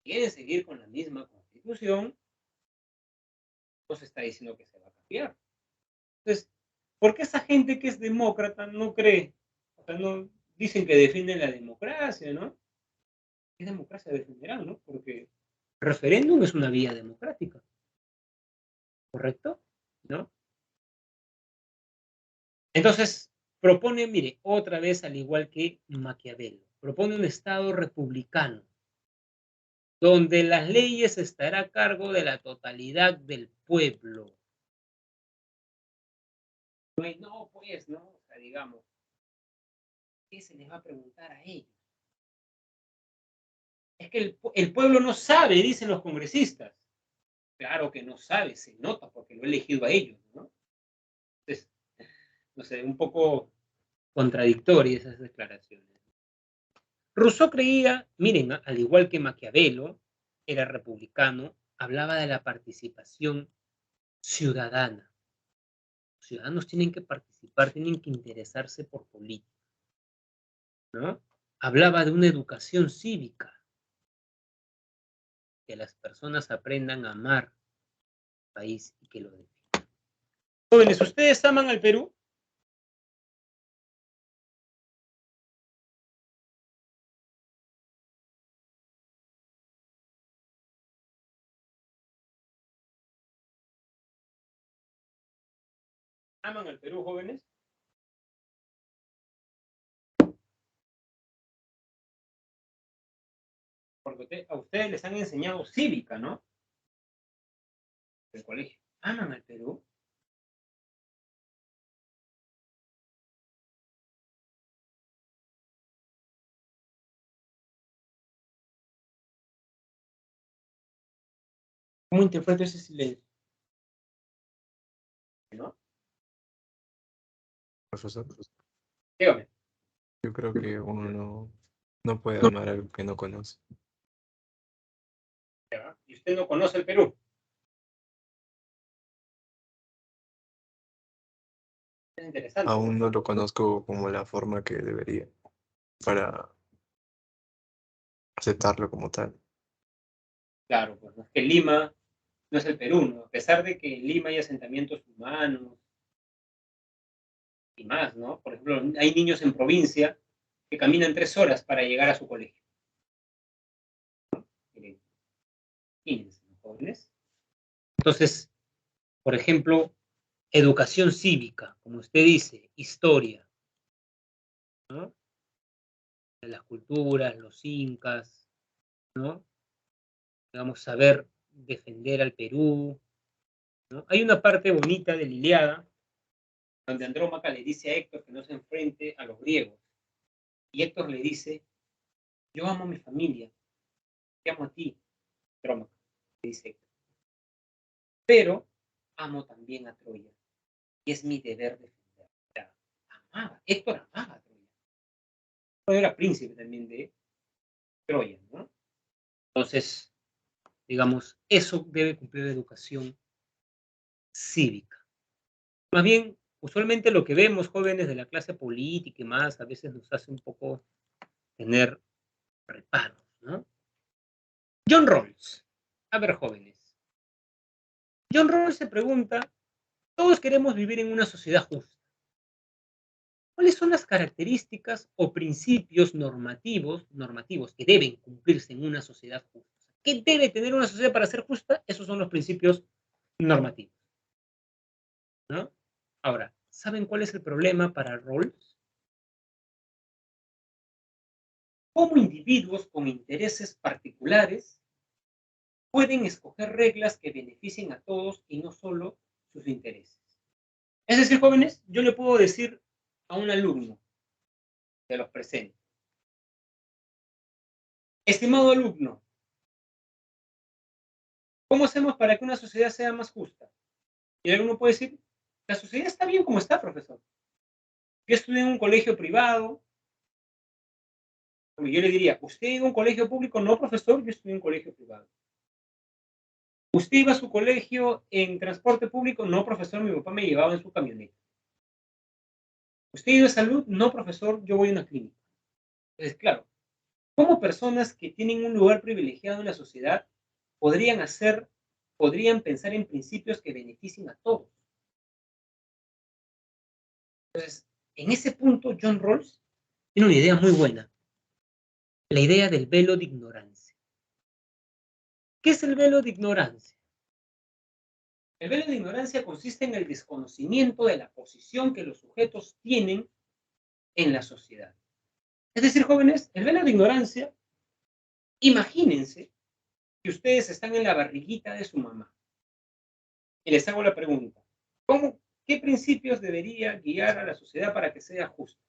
¿Quiere seguir con la misma constitución? No se está diciendo que se va a cambiar. Entonces, ¿por qué esa gente que es demócrata no cree? O sea, no dicen que defienden la democracia, ¿no? ¿Qué democracia defenderán, no? Porque referéndum es una vía democrática, ¿correcto? ¿No? Entonces, propone, mire, otra vez, al igual que Maquiavelo, propone un Estado republicano, donde las leyes estará a cargo de la totalidad del pueblo. No, pues, no, o sea, digamos, ¿qué se les va a preguntar a ellos? Es que el pueblo no sabe, dicen los congresistas. Claro que no sabe, se nota porque lo he elegido a ellos, ¿no? Entonces, no sé, un poco contradictorias esas declaraciones. Rousseau creía, miren, al igual que Maquiavelo, era republicano, hablaba de la participación ciudadana. Los ciudadanos tienen que participar, tienen que interesarse por política, ¿no? Hablaba de una educación cívica, que las personas aprendan a amar al país y que lo defiendan. Jóvenes, ¿ustedes aman al Perú? ¿Aman al Perú, jóvenes? Porque a ustedes les han enseñado cívica, ¿no? Del colegio. ¿Aman al Perú? ¿Cómo interpreto ese silencio? ¿No? Profesor, Dígame. yo creo que uno no puede amar algo que no conoce. ¿Ya? ¿Y usted no conoce el Perú? Es interesante, Aún ¿no? no lo conozco como la forma que debería para aceptarlo como tal. Claro, pues no es que Lima no es el Perú, ¿no? A pesar de que en Lima hay asentamientos humanos y más, ¿no? Por ejemplo, hay niños en provincia que caminan 3 horas para llegar a su colegio. Miren, imagínense, ¿no, jóvenes? Entonces, por ejemplo, educación cívica, como usted dice, historia, ¿no? De las culturas, los incas, ¿no? Digamos, saber defender al Perú, ¿no? Hay una parte bonita de la Ilíada donde Andrómaca le dice a Héctor que no se enfrente a los griegos. Y Héctor le dice, yo amo a mi familia, te amo a ti, Andrómaca, le dice Héctor. Pero amo también a Troya. Y es mi deber defender. O sea, Héctor amaba a Troya. Troya era príncipe también de Troya, ¿no? Entonces, digamos, eso debe cumplir la educación cívica. Más bien, usualmente lo que vemos jóvenes de la clase política y más, a veces nos hace un poco tener reparos, ¿no? John Rawls. A ver, jóvenes. John Rawls se pregunta, todos queremos vivir en una sociedad justa. ¿Cuáles son las características o principios normativos que deben cumplirse en una sociedad justa? ¿Qué debe tener una sociedad para ser justa? Esos son los principios normativos, ¿no? Ahora, ¿saben cuál es el problema para Rawls? Como individuos con intereses particulares pueden escoger reglas que beneficien a todos y no solo sus intereses. Es decir, jóvenes, yo le puedo decir a un alumno de los presentes, estimado alumno, ¿cómo hacemos para que una sociedad sea más justa? Y el alumno puede decir, la sociedad está bien como está, profesor. Yo estudié en un colegio privado. Yo le diría, ¿usted iba a un colegio público? No, profesor, yo estudié en un colegio privado. ¿Usted iba a su colegio en transporte público? No, profesor, mi papá me llevaba en su camioneta. ¿Usted iba a salud? No, profesor, yo voy a una clínica. Entonces, claro, ¿cómo personas que tienen un lugar privilegiado en la sociedad podrían pensar en principios que beneficien a todos? Entonces, en ese punto, John Rawls tiene una idea muy buena. La idea del velo de ignorancia. ¿Qué es el velo de ignorancia? El velo de ignorancia consiste en el desconocimiento de la posición que los sujetos tienen en la sociedad. Es decir, jóvenes, el velo de ignorancia, imagínense que ustedes están en la barriguita de su mamá. Y les hago la pregunta, ¿qué principios debería guiar a la sociedad para que sea justa?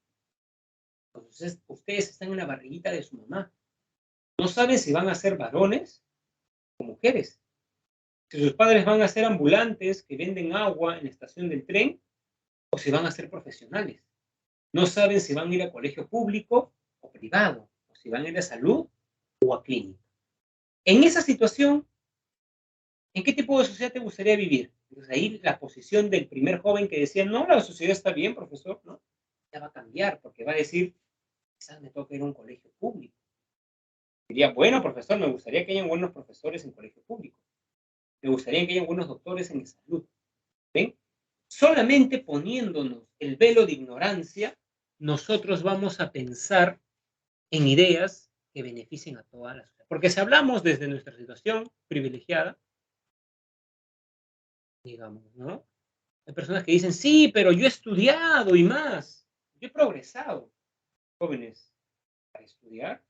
Entonces, ustedes están en la barriguita de su mamá. No saben si van a ser varones o mujeres. Si sus padres van a ser ambulantes que venden agua en la estación del tren o si van a ser profesionales. No saben si van a ir a colegio público o privado, o si van a ir a salud o a clínica. En esa situación, ¿en qué tipo de sociedad te gustaría vivir? Pues ahí la posición del primer joven que decía, no, la sociedad está bien, profesor, ¿no? Ya va a cambiar porque va a decir, quizás me toca ir a un colegio público. Diría, bueno, profesor, me gustaría que hayan buenos profesores en colegio público. Me gustaría que hayan buenos doctores en salud. ¿Ven? Solamente poniéndonos el velo de ignorancia, nosotros vamos a pensar en ideas que beneficien a toda la sociedad. Porque si hablamos desde nuestra situación privilegiada, digamos, ¿no? Hay personas que dicen, sí, pero yo he estudiado y más. Yo he progresado. Jóvenes, para estudiar,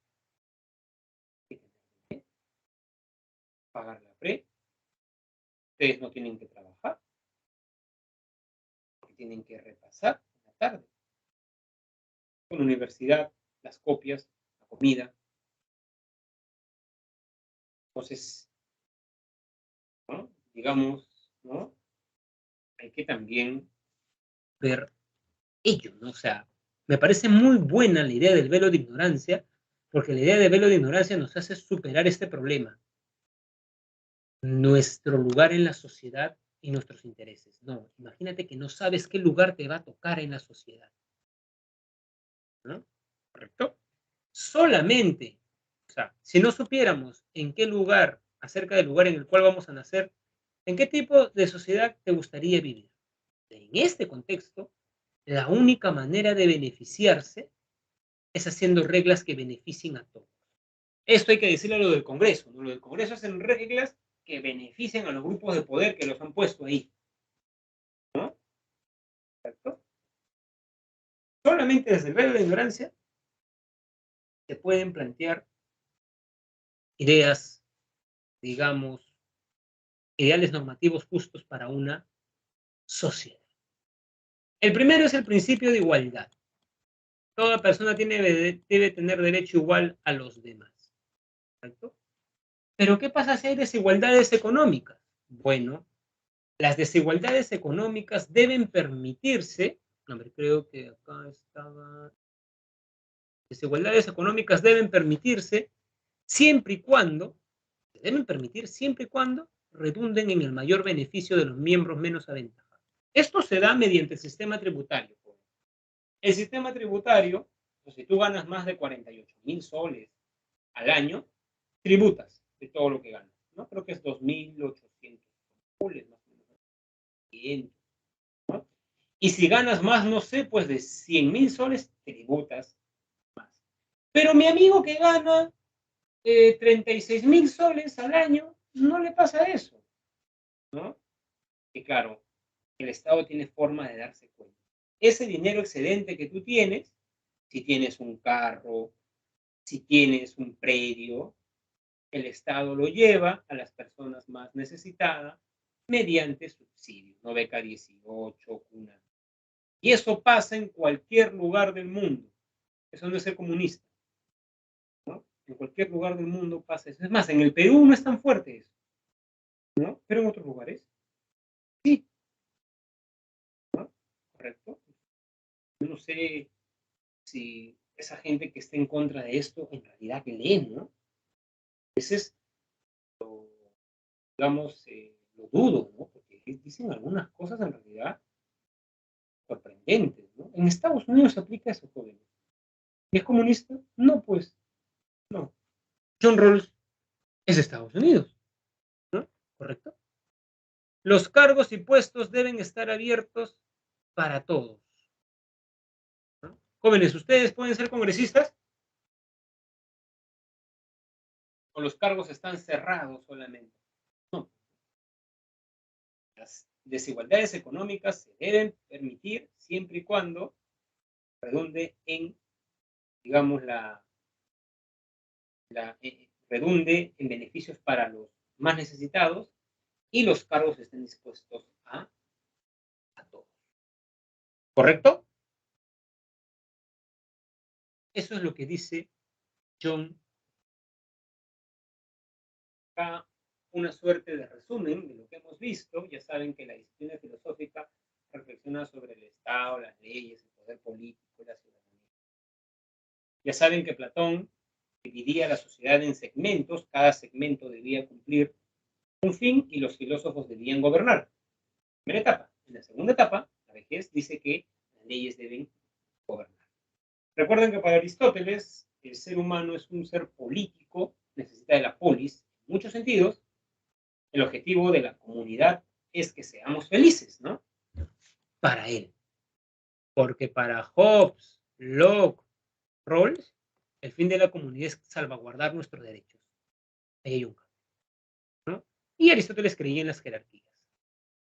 hay que pagar la pre. Ustedes no tienen que trabajar. Porque tienen que repasar en la tarde. Con la universidad, las copias, la comida. Entonces, ¿no? Digamos, ¿no? Hay que también ver ello, ¿no? O sea, me parece muy buena la idea del velo de ignorancia, porque la idea del velo de ignorancia nos hace superar este problema. Nuestro lugar en la sociedad y nuestros intereses. No, imagínate que no sabes qué lugar te va a tocar en la sociedad. ¿No? ¿Correcto? Solamente, o sea, si no supiéramos en qué lugar, acerca del lugar en el cual vamos a nacer, ¿en qué tipo de sociedad te gustaría vivir? En este contexto, la única manera de beneficiarse es haciendo reglas que beneficien a todos. Esto hay que decirle a lo del Congreso, ¿no? Lo del Congreso hacen reglas que benefician a los grupos de poder que los han puesto ahí, ¿no? ¿Correcto? Solamente desde el velo de la ignorancia se pueden plantear ideas, digamos, ideales normativos justos para una sociedad. El primero es el principio de igualdad. Toda persona debe tener derecho igual a los demás. ¿Correcto? Pero ¿qué pasa si hay desigualdades económicas? Bueno, las desigualdades económicas deben permitirse, creo que acá estaba, desigualdades económicas deben permitirse siempre y cuando, deben permitir siempre y cuando redunden en el mayor beneficio de los miembros menos aventajados. Esto se da mediante el sistema tributario. El sistema tributario, pues si tú ganas más de 48.000 soles al año, tributas de todo lo que ganas, ¿no? Creo que es 2.800 soles, más o menos, 500, ¿no? Y si ganas más, no sé, pues de 100.000 soles, tributas más. Pero mi amigo que gana 36.000 soles al año, no le pasa eso, ¿no? Y claro, el Estado tiene forma de darse cuenta. Ese dinero excedente que tú tienes, si tienes un carro, si tienes un predio, el Estado lo lleva a las personas más necesitadas mediante subsidios, ¿no? Beca 18, cuna. Y eso pasa en cualquier lugar del mundo. Eso no es ser comunista, ¿no? En cualquier lugar del mundo pasa eso. Es más, en el Perú no es tan fuerte eso, ¿no? Pero en otros lugares, sí, ¿no? ¿Correcto? Yo no sé si esa gente que está en contra de esto en realidad lee, ¿no? Ese es, digamos, lo dudo, ¿no? Porque dicen algunas cosas en realidad sorprendentes, ¿no? En Estados Unidos se aplica eso, jóvenes. ¿Y es comunista? No, pues, no. John Rawls es de Estados Unidos, ¿no? ¿Correcto? Los cargos y puestos deben estar abiertos para todos, ¿no? Jóvenes, ¿ustedes pueden ser congresistas? ¿O los cargos están cerrados solamente? No. Las desigualdades económicas se deben permitir siempre y cuando redunde en, digamos, redunde en beneficios para los más necesitados y los cargos estén dispuestos a todos. ¿Correcto? Eso es lo que dice John. Acá una suerte de resumen de lo que hemos visto. Ya saben que la disciplina filosófica reflexiona sobre el Estado, las leyes, el poder político y la ciudadanía. Ya saben que Platón dividía la sociedad en segmentos, cada segmento debía cumplir un fin y los filósofos debían gobernar. Primera etapa. En la segunda etapa, la vejez dice que las leyes deben gobernar. Recuerden que para Aristóteles el ser humano es un ser político, necesita de la polis en muchos sentidos. El objetivo de la comunidad es que seamos felices, ¿no? Para él. Porque para Hobbes, Locke, Rawls, el fin de la comunidad es salvaguardar nuestros derechos. Ahí hay un cambio, ¿no? Y Aristóteles creía en las jerarquías.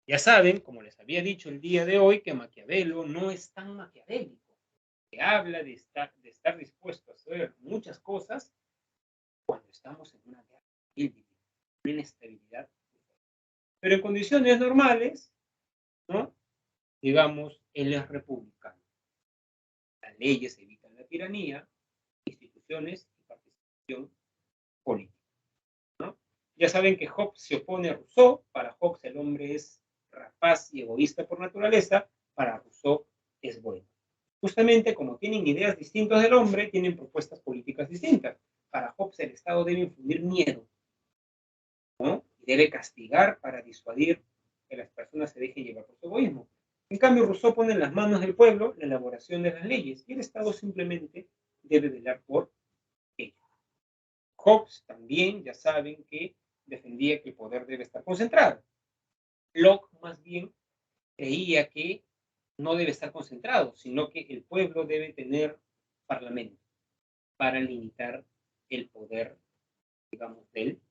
Ya saben, como les había dicho el día de hoy, que Maquiavelo no es tan maquiavélico, que habla de estar dispuesto a hacer muchas cosas cuando estamos en una guerra, una inestabilidad. Pero en condiciones normales, ¿no? Digamos, él es republicano. Las leyes evitan la tiranía, instituciones y participación política, ¿no? Ya saben que Hobbes se opone a Rousseau. Para Hobbes el hombre es rapaz y egoísta por naturaleza, para Rousseau es bueno. Justamente como tienen ideas distintas del hombre, tienen propuestas políticas distintas. Para Hobbes el Estado debe infundir miedo, ¿no? Y debe castigar para disuadir que las personas se dejen llevar por su egoísmo. En cambio, Rousseau pone en las manos del pueblo la elaboración de las leyes y el Estado simplemente debe velar por ello. Hobbes también, ya saben, que defendía que el poder debe estar concentrado. Locke más bien creía que no debe estar concentrado, sino que el pueblo debe tener parlamento para limitar el poder, digamos, del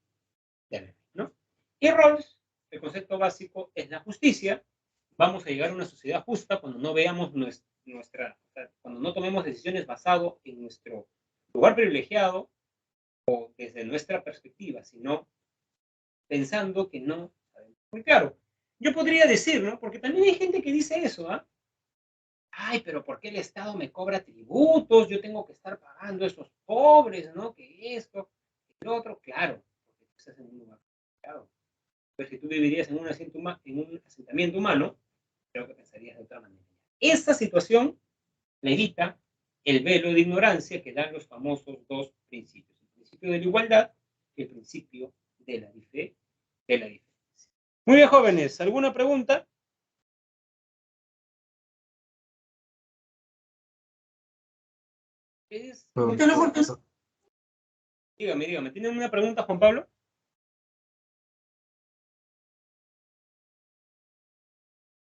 rey, ¿no? Y Rawls, el concepto básico es la justicia, vamos a llegar a una sociedad justa cuando no veamos cuando no tomemos decisiones basado en nuestro lugar privilegiado o desde nuestra perspectiva, sino pensando que no sabemos. Muy claro, yo podría decir, ¿no? Porque también hay gente que dice eso, ¿ah? Ay, pero ¿por qué el Estado me cobra tributos? Yo tengo que estar pagando a esos pobres, ¿no? Que esto, que lo otro. Claro, porque tú estás en un lugar privilegiado. Pero si tú vivirías en un asentamiento humano, creo que pensarías de otra manera. Esta situación le evita el velo de ignorancia que dan los famosos dos principios. El principio de la igualdad y el principio de la diferencia. Muy bien, jóvenes, ¿alguna pregunta? Dígame, ¿tienen una pregunta, Juan Pablo?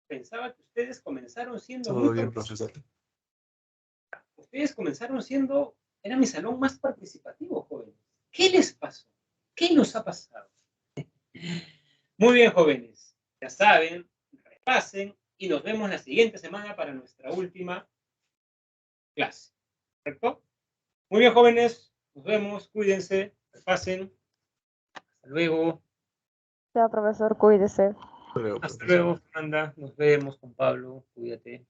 Pensaba que ustedes comenzaron siendo Todo bien, profesor. Ustedes comenzaron siendo, era mi salón más participativo, jóvenes. ¿Qué les pasó? ¿Qué nos ha pasado? Muy bien, jóvenes. Ya saben, repasen y nos vemos la siguiente semana para nuestra última clase. ¿Correcto? Muy bien, jóvenes. Nos vemos. Cuídense. Repasen. Hasta luego. Ya, profesor, cuídese. Pero, Hasta profesor. luego, Fernanda. Nos vemos con Pablo. Cuídate.